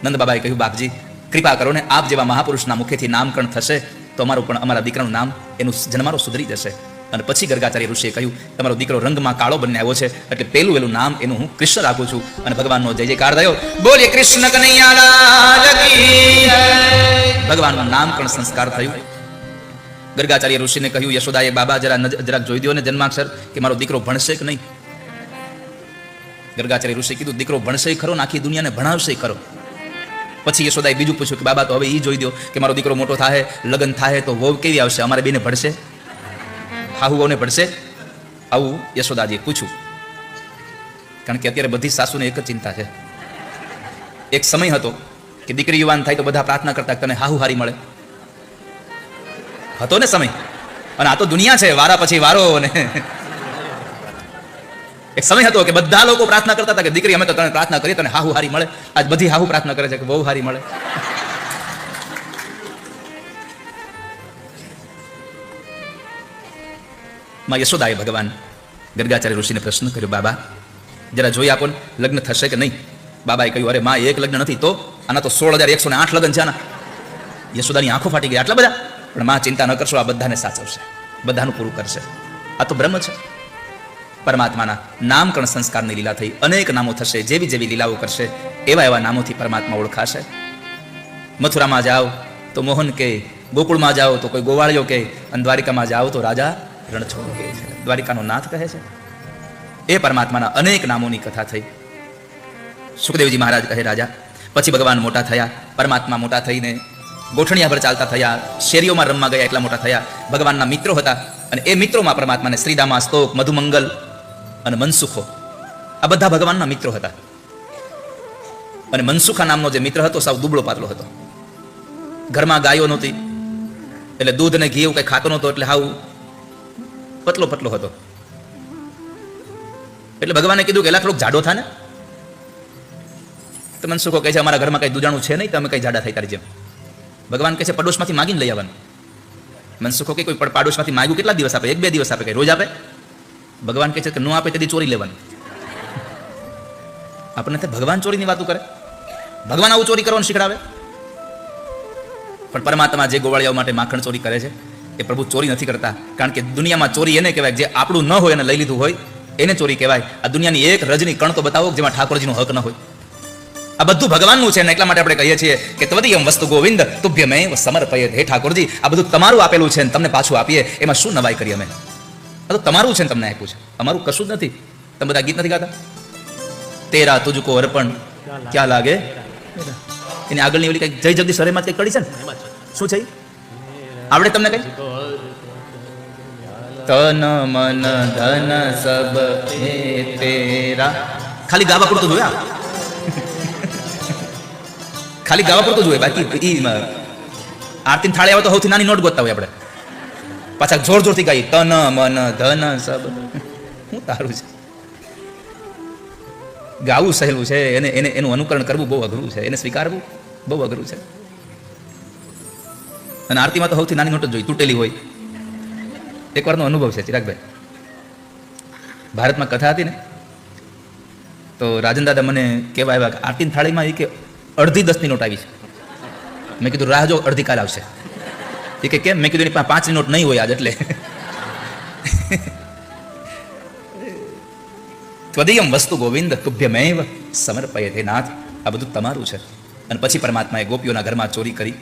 નંદ બાબાએ કહ્યું, બાપજી કૃપા કરો ને, આપ જેવા મહાપુરુષના મુખેથી નામકરણ થશે તો અમારું પણ અમારા દીકરાનું નામ એનું જન્મારો સુધરી જશે. અને પછી ગર્ગાચાર્ય ઋષિએ કહ્યું, તમારો દીકરો રંગમાં કાળો બનીને આવ્યો છે એટલે પેલું નામ એનું હું કૃષ્ણ રાખું છું. અને ભગવાનનો જય જયકાર થયો. બોલીએ કૃષ્ણ કનૈયાલાલ કી જય. ભગવાનનું નામકરણ સંસ્કાર થયું. ગર્ગાચાર્ય ઋષિને કહ્યું, યશોદાએ, બાબા જરાક જોઈ દો ને જન્માક્ષર કે મારો દીકરો ભણશે કે નહીં. ગર્ગાચાર્ય ઋષિ કીધું, દીકરો ભણશે ખરો ને આખી દુનિયાને ભણાવશે ખરો. પછી યશોદાએ બીજું પૂછ્યું કે બાબા તો હવે એ જોઈ દો કે મારો દીકરો મોટો થાય, લગ્ન થાય તો વહુ કેવી આવશે, અમારે બેને ભણશે, હાહુ વહુને ભણશે. આવું યશોદાજીએ પૂછ્યું. કારણ કે અત્યારે બધી સાસુને એક જ ચિંતા છે. એક સમય હતો કે દીકરી યુવાન થાય તો બધા પ્રાર્થના કરતા તને હાહુ હારી મળે, હતો ને સમય. અને આ તો દુનિયા છે, વારા પછી વારો. અને એક સમય હતો કે બધા લોકો પ્રાર્થના કરતા હતા કે દીકરી અમે તો તને પ્રાર્થના કરીએ તને હાહુ હારી મળે. આજ બધી હાહુ પ્રાર્થના કરે છે કે બહુ હારી મળે. માં યશોદાએ ભગવાન ગર્ગાચાર્ય ઋષિને પ્રશ્ન કર્યો, બાબા જરા જોઈ આપો ને લગ્ન થશે કે નહીં. બાબાએ કહ્યું, અરે માં એક લગ્ન નથી તો આના તો 16,108 લગ્ન છે આના. યશોદાની આંખો ફાટી ગઈ, આટલા બધા. પણ માં ચિંતા ન કરશો, આ બધાને સાચવશે, બધાનું પૂરું કરશે. આ તો બ્રહ્મ છે. પરમાત્માના નામકરણ સંસ્કારની લીલા થઈ. અનેક નામો થશે, જેવી જેવી લીલાઓ કરશે એવા એવા નામોથી પરમાત્મા ઓળખાશે. મથુરામાં જાઓ તો મોહન કે, ગોકુળમાં જાઓ તો કોઈ ગોવાળિયો કે, અને દ્વારિકામાં જાઓ તો રાજા રણછોડ કહે છે, દ્વારિકાનો નાથ કહે છે. એ પરમાત્માના અનેક નામોની કથા થઈ. સુખદેવજી મહારાજ કહે, રાજા પછી ભગવાન મોટા થયા, પરમાત્મા મોટા થઈને ગોઠણિયા પર ચાલતા થયા, શેરીઓમાં રમવા ગયા, એટલા મોટા થયા. ભગવાનના મિત્રો હતા અને એ મિત્રોમાં પરમાત્માને શ્રીદામા, સ્તોક, મધુમંગલ અને મનસુખો, આ બધા ભગવાનના મિત્રો હતા. અને મનસુખા નામનો જે મિત્ર હતો સાવ દુબળો પાતળો હતો. ઘરમાં ગાયો નહોતી એટલે દૂધ ને ઘી એવું કઈ ખાતો નહોતો, એટલે હાવ પતલો પતલો હતો. એટલે ભગવાને કીધું કે એલા થોડોક જાડો થા ને. તો મનસુખો કહે છે, અમારા ઘરમાં કઈ દૂધાણું છે નહીં, તમે કઈ જાડા થાય તારી જેમ. ભગવાન કહે છે, પડોશમાંથી માગીને લઈ આવવાનું. મનસુખો કે કોઈ પાડોશમાંથી માગ્યું કેટલા દિવસ આપે, 1-2 દિવસ આપે, કઈ રોજ આપે. ભગવાન કહે છે કે ન આપે તેથી ચોરી લેવાની. આપણને તે ભગવાન ચોરીની વાતો કરે, ભગવાન આવું ચોરી કરવાનું શીખડાવે. પણ પરમાત્મા જે ગોવાળિયાઓ માટે માખણ ચોરી કરે છે એ પ્રભુ ચોરી નથી કરતા. કારણ કે દુનિયામાં ચોરી એને કહેવાય જે આપણું ન હોય અને લઈ લીધું હોય એને ચોરી કહેવાય. આ દુનિયાની એક રજની કણ તો બતાવો જેમાં ઠાકોરજીનો હક ન હોય. આ બધું ભગવાનનું છે ને એટલા માટે આપણે કહીએ છીએ કે ત્વદીયમ વસ્તુ ગોવિંદ તુભ્યમેવ સમર્પયેત. હે ઠાકોરજી, આ બધું તમારું આપેલું છે ને તમને પાછું આપીએ, એમાં શું નવાઈ કરી અમે. આ તો તમારું છે ને તમને આપ્યું છે, અમારું કશું જ નથી. તમે બધા ગીત નથી ગાતા, તેરા તુજકો અર્પણ ક્યાં લાગે. એની આગળની ઓલી કઈ જય જગદીશ હરેમાં કઈ કડી છે ને, શું છે આવડે તમને કઈ? તન મન ધન સબ હે તેરા. ખાલી ગાવા પૂરતું જોયા, ખાલી ગાવા પૂરતું જોઈએ. બાકી આરતી થાળે આવે તો સૌથી નાની નોટ ગોતતા હોય આપણે, પાછા જોર જોરથી ગાઈ તન મન ધન સબ. શું તારું છે? ગાવું સહેલું છે, એને એને એનું અનુકરણ કરવું બહુ અઘરું છે, એને સ્વીકારવું બહુ અઘરું છે. અને આરતીમાં તો સૌથી નાની નોટ જ જોઈ, તૂટેલી હોય. એકવારનો અનુભવ છે ચિરાગભાઈ. ભારતમાં કથા હતી ને, તો રાજન દાદા મને કહેવા આવ્યા કે આરતીની થાળીમાં એ કે અડધી 10ની નોટ આવી છે. મેં કીધું રાહ જો, અડધી કાલ આવશે. એ કે કેમ? મેં કીધું એની પાસે 5ની નોટ નહીં હોય આજ એટલે. ત્વદીયમ વસ્તુ ગોવિંદ તુભ્યમેવ સમર્પયતે નાથ. આ બધું તમારું છે. અને પછી પરમાત્માએ ગોપીઓના ઘરમાં ચોરી કરી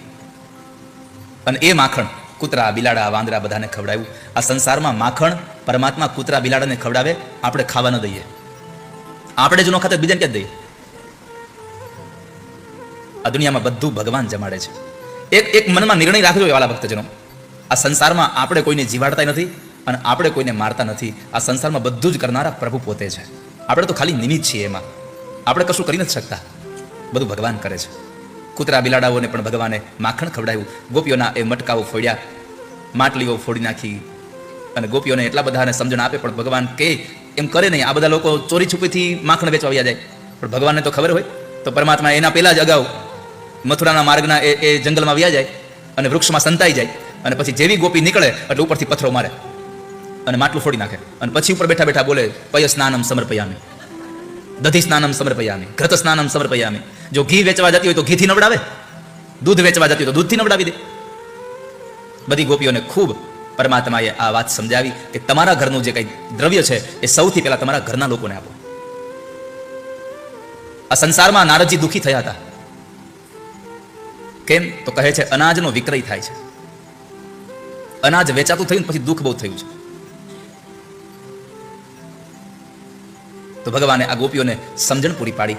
અને એ માખણ કૂતરા બિલાડા વાંદરા બધાને ખવડાવ્યું. આ સંસારમાં માખણ પરમાત્મા કૂતરા બિલાડાને ખવડાવે, આપણે ખાવા ન દઈએ. આપણે જ ન ખાતે બીજાને ક્યાં દઈએ? આ દુનિયામાં બધું ભગવાન જમાડે છે. એક મનમાં નિર્ણય રાખજો વાલા ભક્તજનો, આ સંસારમાં આપણે કોઈને જીવાડતા નથી અને આપણે કોઈને મારતા નથી. આ સંસારમાં બધું જ કરનારા પ્રભુ પોતે છે. આપણે તો ખાલી નિમિત્ત છીએ, એમાં આપણે કશું કરી નથી શકતા. બધું ભગવાન કરે છે. કૂતરા બિલાડાઓને પણ ભગવાને માખણ ખવડાવ્યું. ગોપીઓના એ મટકાઓ ફોડ્યા, માટલીઓ ફોડી નાખી અને ગોપીઓને એટલા બધાને સમજણ આપે, પણ ભગવાન કે એમ કરે નહીં. આ બધા લોકો ચોરી છુપીથી માખણ વેચવા આવ્યા જાય, પણ ભગવાનને તો ખબર હોય. તો પરમાત્મા એના પહેલા જ અગાઉ મથુરાના માર્ગના એ જંગલમાં વ્યા જાય અને વૃક્ષમાં સંતાઈ જાય, અને પછી જેવી ગોપી નીકળે એટલે ઉપરથી પથ્થરો મારે અને માટલું ફોડી નાખે, અને પછી ઉપર બેઠા બેઠા બોલે પય સ્નાનમ સમર્પયામિ, દધી સ્નાનમ સમર્પયામિ, ઘૃત સ્નાનમ સમર્પયામિ. જો ઘી વેચવા જતી હોય તો ઘીથી નવડાવે, દૂધ વેચવા જતી હોય તો દૂધથી નવડાવી દે. બધી ગોપીઓને ખૂબ પરમાત્માએ આ વાત સમજાવી કે તમારા ઘરનું જે કંઈ દ્રવ્ય છે એ સૌથી પહેલા તમારા ઘરના લોકોને આપો. આ સંસારમાં નારદજી દુઃખી થયા હતા. કેમ? તો કહે છે અનાજનો વિક્રય થાય છે, અનાજ વેચાતું થયું પછી દુઃખ બહુ થયું છે. તો ભગવાને આ ગોપીઓને સમજણ પૂરી પાડી,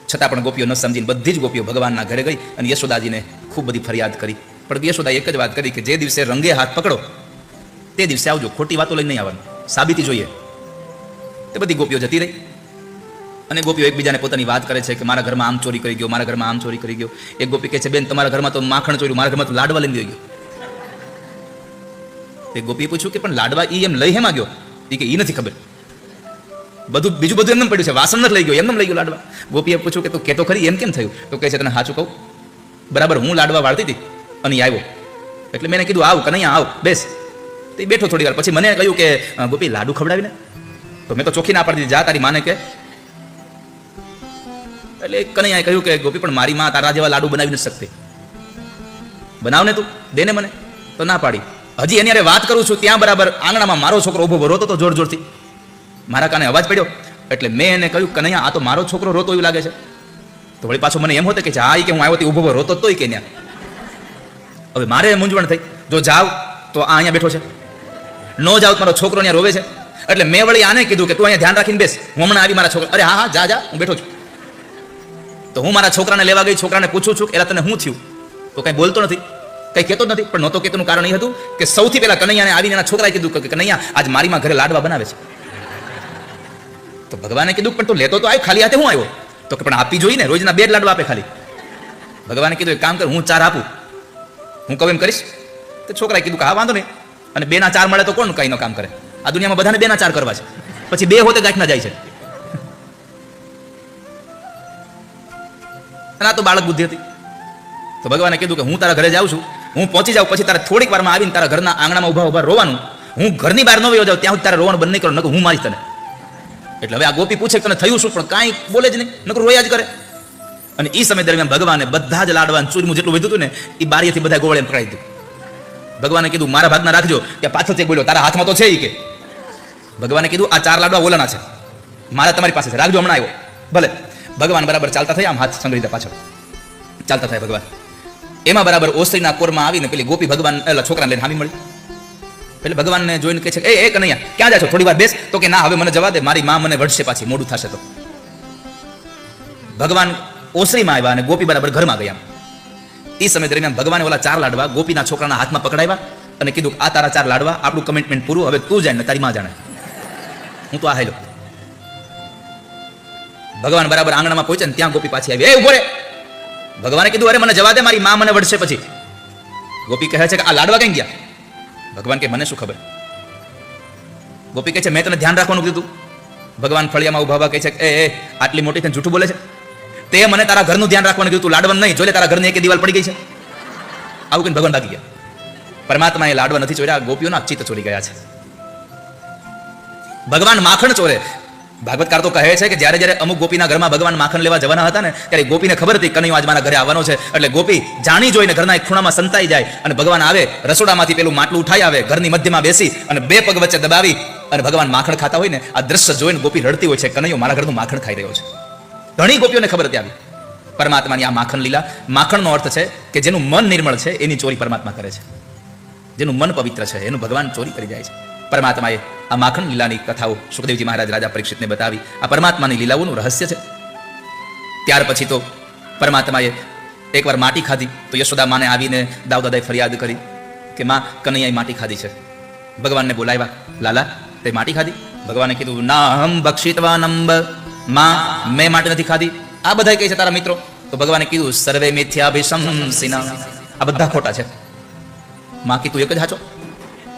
છતાં પણ ગોપીઓ ન સમજીને બધી જ ગોપીઓ ભગવાનના ઘરે ગઈ અને યશોદાજીને ખૂબ બધી ફરિયાદ કરી. પણ યશોદાએ એક જ વાત કરી કે જે દિવસે રંગે હાથ પકડો તે દિવસે આવજો, ખોટી વાતો લઈને નહીં આવવાનું, સાબિતી જોઈએ. તે બધી ગોપીઓ જતી રહી અને ગોપીઓ એકબીજાને પોતાની વાત કરે છે કે મારા ઘરમાં આમ ચોરી કરી ગયો, મારા ઘરમાં આમ ચોરી કરી ગયો. એક ગોપી કહે છે બેન તમારા ઘરમાં તો માખણ ચોર્યું, મારા ઘરમાં તો લાડવા લઈને ગયો. તે ગોપીએ પૂછ્યું કે પણ લાડવા ઈ એમ લઈ હેમાં ગયો? એ કે ઈ નથી ખબર, બધું બીજું બધું એમને પડ્યું છે, વાસણ નથી લઈ ગયો, એમને લઈ ગયો લાડવા. ગોપીએ પૂછ્યું કે તું કહેતો ખરી એમ કેમ થયું? તો કહે છે તને સાચું કહું, બરાબર હું લાડવા વાળતી હતી અને આવ્યો એટલે મેં કીધું આવ કનૈયા આવ બેસ. તે બેઠો થોડી વાર, પછી મને કહ્યું કે ગોપી લાડુ ખવડાવીને. તો મેં તો ચોખ્ખી ના પાડી દીધી, જા તારી માને કે. એટલે કનૈયાએ કહ્યું કે ગોપી પણ મારી માં તારા જેવા લાડુ બનાવી નથી શકતી, બનાવને તું, દે ને મને. તો ના પાડી. હજી એની હારે વાત કરું છું ત્યાં બરાબર આંગણામાં મારો છોકરો ઉભો રોતો તો જોર જોરથી, મારા કાને અવાજ પડ્યો. એટલે મેં એને કહ્યું કનૈયા આ તો મારો છોકરો રોતો એવું લાગે છે. તો વળી પાછો મને એમ હોતે કે હા કે હું આવ્યો તે ઉભો રોતો તોય કે ત્યાં. હવે મારે મૂંઝવણ થઈ, જો જાવ તો આ અહીંયા બેઠો છે, ન જાવ મારો છોકરો ત્યાં રોવે છે. એટલે મેં વળી આને કીધું કે તું અહીંયા ધ્યાન રાખીને બેસ, હું હમણાં આવી મારા છોકરા. અરે હા હા જા જા, હું બેઠો છું. તો હું મારા છોકરાને લેવા ગઈ, છોકરાને પૂછું છું એલા તને શું થયું? તો કંઈ બોલતો નથી, કંઈ કહેતો નથી. પણ નહોતો કહેતું કારણ એ હતું કે સૌથી પહેલા કનૈયાને આવીને એના છોકરાએ કીધું કે કનૈયા આજ મારી માં ઘરે લાડવા બનાવે છે. તો ભગવાને કીધું પણ તું લેતો તો આવ, ખાલી હાથે હું આવ્યો? તો કે પણ આપી જોઈએ ને, રોજના 2 લાડવા આપે ખાલી. ભગવાને કીધું એક કામ કર, હું 4 આપું, હું કહું એમ કરીશ? તો છોકરાએ કીધું કે હા વાંધો નહીં. અને 2 ના 4 મળે તો કોણ કઈનો કામ કરે? આ દુનિયામાં બધાને 2 ના 4 કરવા છે, પછી 2 હોતે ગાંઠના જાય છે. અને આ તો બાળક બુદ્ધિ હતી. તો ભગવાને કીધું કે હું તારા ઘરે જાઉં છું, હું પહોંચી જાઉં પછી તારે થોડીક વારમાં આવીને તારા ઘરના આંગણામાં ઉભા ઉભા રોવાનું, હું ઘરની બહાર ન વયો જાઉં ત્યાં સુધી તારે રોવાનું બંધ નહીં કરો, નકર હું મારીશ તને. એટલે હવે આ ગોપી પૂછે કે તને થયું શું? પણ કાંઈ બોલે જ નહીં, નકર રોયા જ કરે. અને એ સમય દરમિયાન ભગવાને બધા જ લાડવાનું ચૂરમું જેટલું વધ્યું હતું ને એ બારીએથી બધા ગોળે પકડાઈ દીધું. ભગવાને કીધું મારા ભાગના રાખજો, કે પાછળથી બોલ્યો તારા હાથમાં તો છે ઈ કે. ભગવાને કીધું આ 4 લાડવા ઓલાના છે, મારા તમારી પાસે છે, રાખજો હમણાં આવ્યો. ભલે. ભગવાન બરાબર ચાલતા થયા, આમ હાથ સંગળી દીધા પાછળ ચાલતા થયા ભગવાન. એમાં બરાબર ઓસરીના કોરમાં આવીને પેલી ગોપી ભગવાન છોકરાને લઈને હામી મળી. એટલે ભગવાનને જોઈને કહે છે એ કનૈયા ક્યાં જાય છો, થોડી વાર બેસ. તો કે ના, હવે મને જવા દે, મારી માં મને વઢશે પાછી, મોડું થશે તો. ભગવાન ઓસરીમાં આવ્યા અને ગોપી બરાબર ઘરમાં ગયા. એ સમય દરમિયાન ભગવાને ઓલા 4 લાડવા ગોપીના છોકરાના હાથમાં પકડાવ્યા અને કીધું આ તારા 4 લાડવા, આપણું કમિટમેન્ટ પૂરું, હવે તું જાણે ને તારી માં જાણે, હું તો આ હાલ્યો. ભગવાન બરાબર આંગણામાં પહોંચ્યા ને ત્યાં ગોપી પાછી આવી. એ ઉભો રે. ભગવાને કીધું અરે મને જવા દે, મારી માં મને વઢશે પછી. ગોપી કહે છે કે આ લાડવા કઈ ગયા? ભગવાન કે મને શું ખબર. ગોપી કહે છે મેં તને ધ્યાન રાખવાનું કીધું. ભગવાન ફળિયામાં ઉભા કહે છે એ આટલી મોટી થઈને જૂઠું બોલે છે, તે મને તારા ઘરનું ધ્યાન રાખવાનું કીધું, તું લાડવાનું નહીં, જોઈ લે તારા ઘરની એક દિવાલ પડી ગઈ છે. આવું કહીને ભગવાન ભાગી ગયા. પરમાત્મા એ લાડવા નથી ચોર્યા, ગોપીઓના ચિત્ત ચોરી ગયા છે. ભગવાન માખણ ચોરે. ભાગવતકાર તો કહે છે કે જ્યારે જ્યારે અમુક ગોપીના ઘરમાં ભગવાન માખણ લેવા જવાના હતા ને, ત્યારે ગોપીને ખબર હતી કનૈયો આજ મારા ઘરે આવવાનો છે, એટલે ગોપી જાણી જોઈને ઘરના એક ખૂણામાં સંતાઈ જાય અને ભગવાન આવે, રસોડામાંથી પેલું માટલું ઉઠાઈ આવે, ઘરની મધ્યમાં બેસી અને 2 પગ વચ્ચે દબાવી અને ભગવાન માખણ ખાતા હોય ને, આ દ્રશ્ય જોઈને ગોપી રડતી હોય છે, કનૈયો મારા ઘરનું માખણ ખાઈ રહ્યો છે. ઘણી ગોપીઓને ખબર હતી આવી પરમાત્માની આ માખણ લીલા. માખણનો અર્થ છે કે જેનું મન નિર્મળ છે એની ચોરી પરમાત્મા કરે છે, જેનું મન પવિત્ર છે એનું ભગવાન ચોરી કરી જાય છે. પરમાત્માએ આ માખણ લીલાની કથાઓ સુખદેવજી મહારાજ રાજા પરીક્ષિતને બતાવી. આ પરમાત્માની લીલાઓનું રહસ્ય છે. ત્યાર પછી તો પરમાત્માએ એકવાર માટી ખાધી તો યશોદા માને આવીને દાઉદાદાએ ફરિયાદ કરી કે માં કનૈયાએ માટી ખાધી છે. ભગવાનને બોલાવ્યા, લાલા તે માટી ખાધી? ભગવાને કીધું ના હમ બક્ષિતવા નંબ, માં મેં માટી નથી ખાધી, આ બધા કહે છે તારા મિત્રો. તો ભગવાને કીધું સર્વે મિથ્યાભિશંસિના, આ બધા ખોટા છે. માં કીધું એક જ હાચો?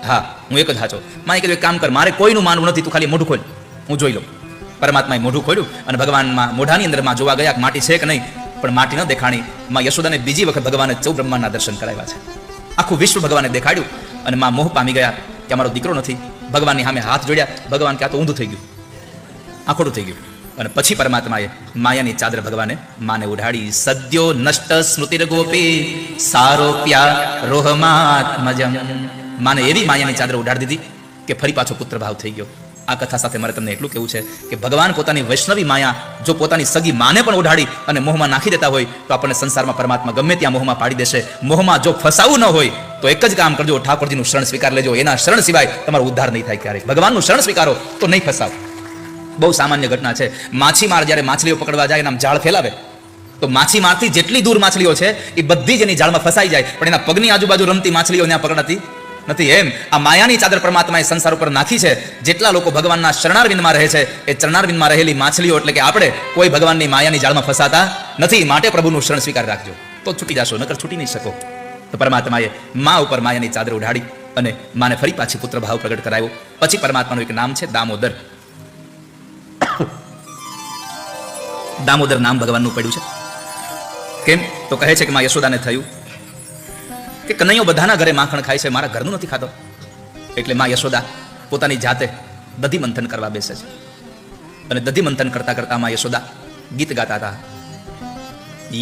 હા હું એક જ હાચો. માં કીધું એક કામ કર, મારે કોઈનું માનવું નથી, તું ખાલી મોઢું ખોલ, હું જોઈ લઉં. પરમાત્માએ મોઢું ખોલ્યું અને ભગવાનમાં મોઢાની અંદર માં જોવા ગયા માટી છે કે નહીં, પણ માટી ન દેખાણી. માં યશોદાને બીજી વખત ભગવાને 14 બ્રહ્માંડના દર્શન કરાવ્યા છે. આખું વિશ્વ ભગવાને દેખાડ્યું અને માં મોહ પામી ગયા કે અમારો દીકરો નથી. ભગવાનની સામે હાથ જોડ્યા. ભગવાન કે આ તો ઊંધું થઈ ગયું, આ ખોટું થઈ ગયું. અને પછી પરમાત્માએ માયાની ચાદર ભગવાને માને ઉઢાડી. સદ્યો નષ્ટ સ્મૃતિર ગોપી સારોપ્યા રોહમાત્મજમ. માને એવી માયાની ચાદર ઉઢાડી દીધી કે ફરી પાછો પુત્ર ભાવ થઈ ગયો. આ કથા સાથે મારે તમને એટલું કહેવું છે કે ભગવાન પોતાની વૈષ્ણવી માયા જો પોતાની સગી માને પણ ઉઢાડી અને મોહમાં નાખી દેતા હોય તો આપણને સંસારમાં પરમાત્મા ગમે ત્યાં મોહમાં પાડી દેશે. મોહમાં જો ફસાવું ન હોય તો એક જ કામ કરજો, ઠાકોરજીનું શરણ સ્વીકાર લેજો. એના શરણ સિવાય તમારો ઉદ્ધાર નહીં થાય ક્યારેય. ભગવાનનું શરણ સ્વીકારો તો નહીં ફસાવ. બહુ સામાન્ય ઘટના છે. માછીમાર જ્યારે માછલીઓ પકડવા જાય એના જાળ ફેલાવે તો માછીમારથી જેટલી દૂર માછલીઓ છે એ બધી જ એની જાળમાં ફસાઈ જાય, પણ એના પગની આજુબાજુ રમતી માછલીઓ ત્યાં પકડાતી નથી. એમ આ માયાની ચાદર પરમાત્માએ સંસાર ઉપર નાખી છે. જેટલા લોકો ભગવાનના શરણારવિંદમાં રહે છે એ ચરણારવિંદમાં રહેલી માછલીઓ એટલે કે આપણે કોઈ ભગવાનની માયાની જાળમાં ફસાતા નથી. માટે પ્રભુનું શરણ સ્વીકાર રાખજો તો છૂટી જશો, નકર છૂટી નહીં શકો. તો પરમાત્માએ મા ઉપર માયાની ચાદર ઉઢાડી અને માને ફરી પાછી પુત્ર ભાવ પ્રગટ કરાવ્યો. પછી પરમાત્માનું એક નામ છે દામોદર. દામોદર નામ ભગવાનનું પડ્યું છે. કેમ તો કહે છે કે માં યશોદાને થયું કે કનૈયો બધાના ઘરે માખણ ખાય છે, મારા ઘરનું નથી ખાતો. એટલે માં યશોદા પોતાની જાતે દધી મંથન કરવા બેસે છે અને દધી મંથન કરતા કરતા માં યશોદા ગીત ગાતા હતા.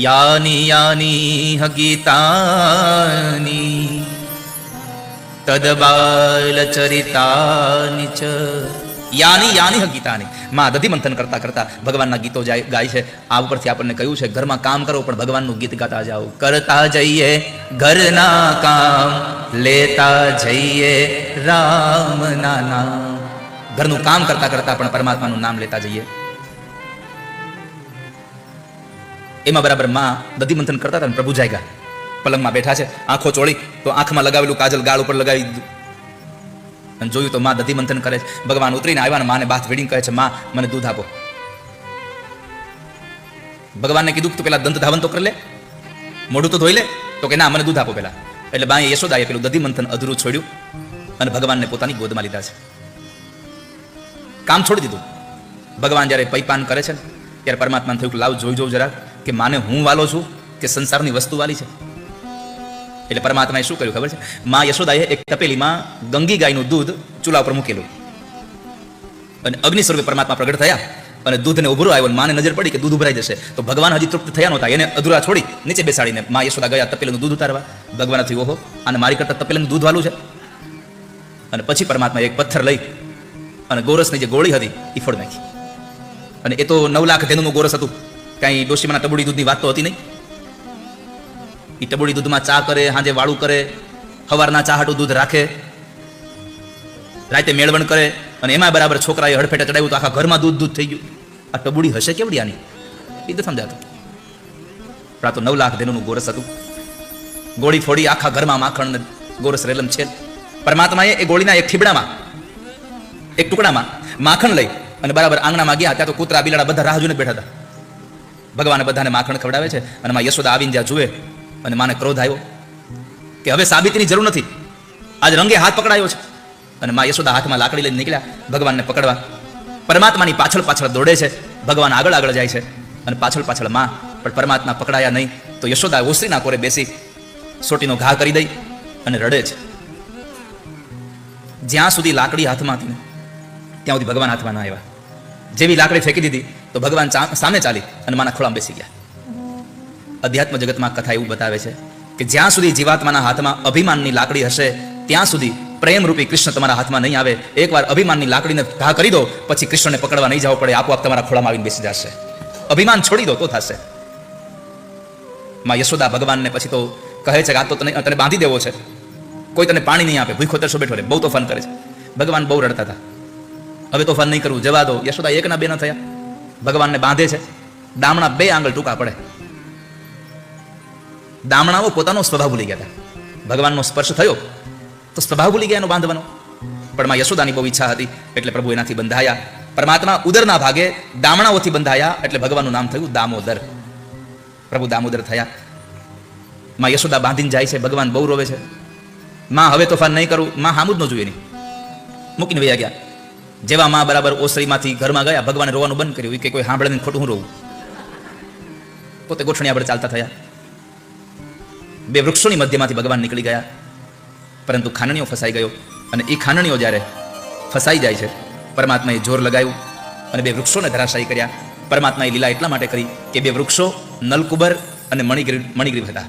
યાની યાની ગીતાની તદબાલ ચરિતાની ચ. યાની યાની ગીતાની. માં દધી મંથન કરતા કરતા ભગવાનના ગીતો ગાય છે. આ ઉપરથી આપણને કહ્યું છે ઘરમાં કામ કરો પણ ભગવાનનું ગીત ગાતા જાઓ. કરતા જઈએ ઘરના કામ, લેતા જઈએ રામના નામ. ઘરનું કામ કરતા કરતા પણ પરમાત્માનું નામ લેતા જઈએ. એમાં બરાબર માં દધી મંથન કરતા હતા. પ્રભુ જાગ્યા, પલંગમાં બેઠા છે, આંખો ચોળી તો આંખમાં લગાવેલું કાજલ ગાળ ઉપર લગાવી દીધું અને જોયું તો માં દધી મંથન કરે છે. ભગવાન ઉતરીને આવ્યા ને માને બાથ વીડીને કહે છે માં મને દૂધ આપો. ભગવાનને કીધું તું પેલા દંત ધાવન તો કરી લે, મોઢું તો ધોઈ લે. તો કે ના મને દૂધ આપો પેલા. એટલે બાએ યશોદાએ પેલું દધી મંથન અધૂરું છોડ્યું અને ભગવાનને પોતાની ગોદમાં લીધા છે. કામ છોડી દીધું. ભગવાન જ્યારે પૈપાન કરે છે ત્યારે પરમાત્માને થયું કે લાવ જોઈ જોઉં જરા કે માને હું વાલો છું કે સંસારની વસ્તુ વાલી છે. એટલે પરમાત્માએ શું કર્યું ખબર છે? માં યશોદાએ એક તપેલીમાં ગંગી ગાયનું દૂધ ચૂલા ઉપર મૂકેલું અને અગ્નિ સ્વરૂપે પરમાત્મા પ્રગટ થયા અને દૂધને ઉભરો આવ્યો અને માને નજર પડી કે દૂધ ઉભરાઈ જશે. તો ભગવાન હજી તૃપ્ત થયા નહોતા. એને અધૂરા છોડી નીચે બેસાડીને માં યશોદા ગયા તપેલીનું દૂધ ઉતારવા. ભગવાન થયું ઓહો અને મારી કરતા તપેલીનું દૂધ વાલું છે. અને પછી પરમાત્મા એક પથ્થર લઈ અને ગોરસની જે ગોળી હતી એ ફોડ નાખી. અને એ તો 9 લાખ ધેનુનું ગોરસ હતું. કાંઈ ડોશીમાના ટબુડી દૂધની વાત તો હતી નહીં. એ ટબુડી દૂધમાં ચા કરે, સાંજે વાળું કરે, સવારના ચા હાટું દૂધ રાખે રાતે મેળવણ કરે અને એમાં બરાબર છોકરાએ હડફેટે ચડાવ્યું તો આખા ઘરમાં દૂધ દૂધ થઈ ગયું. આ ટબુડી હશે કેવડી આની? એ તો સમજાતું. પણ આ તો 9 લાખ દેનુંનું ગોરસ હતું. ગોળી ફોડી આખા ઘરમાં માખણ ગોરસ રેલમ છે. પરમાત્માએ એ ગોળીના એક ઠીબડામાં, એક ટુકડામાં માખણ લઈ અને બરાબર આંગણામાં ગયા. ત્યાં તો કૂતરા બિલાડા બધા રાહ જોઈને બેઠા હતા. ભગવાને બધાને માખણ ખવડાવે છે અને માં યશોદા આવીને જ્યાં જુએ અને માને ક્રોધ આવ્યો કે હવે સાબિતીની જરૂર નથી, આજ રંગે હાથ પકડાયો છે. અને માં યશોદા હાથમાં લાકડી લઈને નીકળ્યા ભગવાનને પકડવા. પરમાત્માની પાછળ પાછળ દોડે છે, ભગવાન આગળ આગળ જાય છે અને પાછળ પાછળ માં. પણ પરમાત્મા પકડાયા નહીં તો યશોદા ઓસરીના કોરે બેસી સોટીનો ઘા કરી દઈ અને રડે છે. જ્યાં સુધી લાકડી હાથમાં હતી ને ત્યાં સુધી ભગવાન હાથમાં ના આવ્યા. જેવી લાકડી ફેંકી દીધી તો ભગવાન સામે ચાલી અને માના ખોળામાં બેસી ગયા. અધ્યાત્મ જગતમાં કથા એવું બતાવે છે કે જ્યાં સુધી જીવાત્માના હાથમાં અભિમાનની લાકડી હશે ત્યાં સુધી પ્રેમરૂપી કૃષ્ણ તમારા હાથમાં નહીં આવે. એકવાર અભિમાનની લાકડીને ઘા કરી દો પછી કૃષ્ણને પકડવા નહીં જવું પડે, આપોઆપ તમારા ખોળામાં આવીને બેસી જશે. અભિમાન છોડી દો તો થશે. માં યશોદા ભગવાનને પછી તો કહે છે કે આ તો તને બાંધી દેવો છે, કોઈ તને પાણી નહીં આપે, ભૂખો તરસો બેઠો રહે. બહુ તોફાન કરે છે. ભગવાન બહુ રડતા હતા. હવે તોફાન નહીં કરવું, જવા દો. યશોદા એકના બે ન થયા, ભગવાનને બાંધે છે. દામણા 2 આંગળ ટૂંકા પડે. દામણાઓ પોતાનો સ્વભાવ ભૂલી ગયા હતા. ભગવાનનો સ્પર્શ થયો તો સ્વભાવ ભૂલી ગયા એનો બાંધવાનો. પણ માં યશોદાની બહુ ઈચ્છા હતી એટલે પ્રભુ એનાથી બંધાયા. પરમાત્મા ઉદરના ભાગે દામણાઓથી બંધાયા એટલે ભગવાનનું નામ થયું દામોદર. પ્રભુ દામોદર થયા. માં યશોદા બાંધીને જાય છે, ભગવાન બહુ રોવે છે. માં હવે તોફાન નહીં કરું. માં હામું જ ન જોઈએ નહીં, મૂકીને વયા ગયા. જેવા માં બરાબર ઓસરીમાંથી ઘરમાં ગયા ભગવાને રોવાનું બંધ કર્યું કે કોઈ સાંભળે ખોટું હું રોવું. પોતે ગોઠણી આપણે ચાલતા થયા. 2 વૃક્ષોની મધ્યમાંથી ભગવાન નીકળી ગયા. પરંતુ ખાનણીઓ ફસાઈ ગયો અને એ ખાનણીઓ જ્યારે ફસાઈ જાય છે પરમાત્માએ જોર લગાવ્યું અને 2 વૃક્ષોને ધરાશાયી કર્યા. પરમાત્માએ લીલા એટલા માટે કરી કે 2 વૃક્ષો નલકુબર અને મણિગ્રીવ હતા.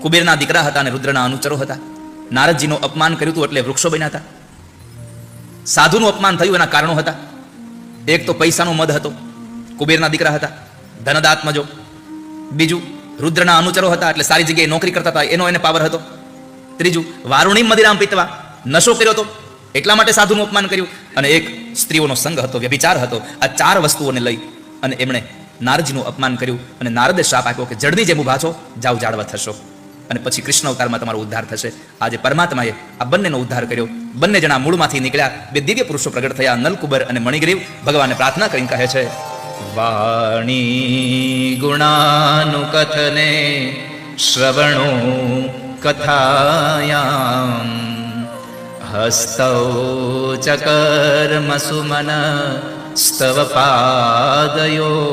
કુબેરના દીકરા હતા અને રુદ્રના અનુચરો હતા. નારદજીનું અપમાન કર્યું હતું એટલે વૃક્ષો બન્યા હતા. સાધુનું અપમાન થયું એના કારણો હતા. એક તો પૈસાનો મદ હતો, કુબેરના દીકરા હતા, ધનદાત્મજો. બીજું રુદ્રના અનુચરો હતા એટલે સારી જગ્યાએ નોકરી કરતા હતા, એનો એને પાવર હતો. ત્રીજું વારુણી મદિરામ પીતવા, નશો કર્યો હતો એટલા માટે સાધુનું અપમાન કર્યું. અને એક સ્ત્રીઓનો સંગ હતો, વ્યભિચાર હતો. આ 4 વસ્તુઓને લઈ અને એમણે નારદજીનું અપમાન કર્યું અને નારદે શાપ આપ્યો કે જડની જેમ ઊભા છો, જાઓ જાળવા થશો અને પછી કૃષ્ણ અવતારમાં તમારો ઉદ્ધાર થશે. આજે પરમાત્માએ આ બંનેનો ઉદ્ધાર કર્યો. બંને જણા મૂળમાંથી નીકળ્યા. 2 દિવ્ય પુરુષો પ્રગટ થયા, નલકુબર અને મણિગ્રીવ. ભગવાનને પ્રાર્થના કરીને કહે છે વાણી ગુણાનુકથને શ્રવણો કથાયામ હસ્તૌ ચકર્મ સુમન સ્તવ પાદયોર્ના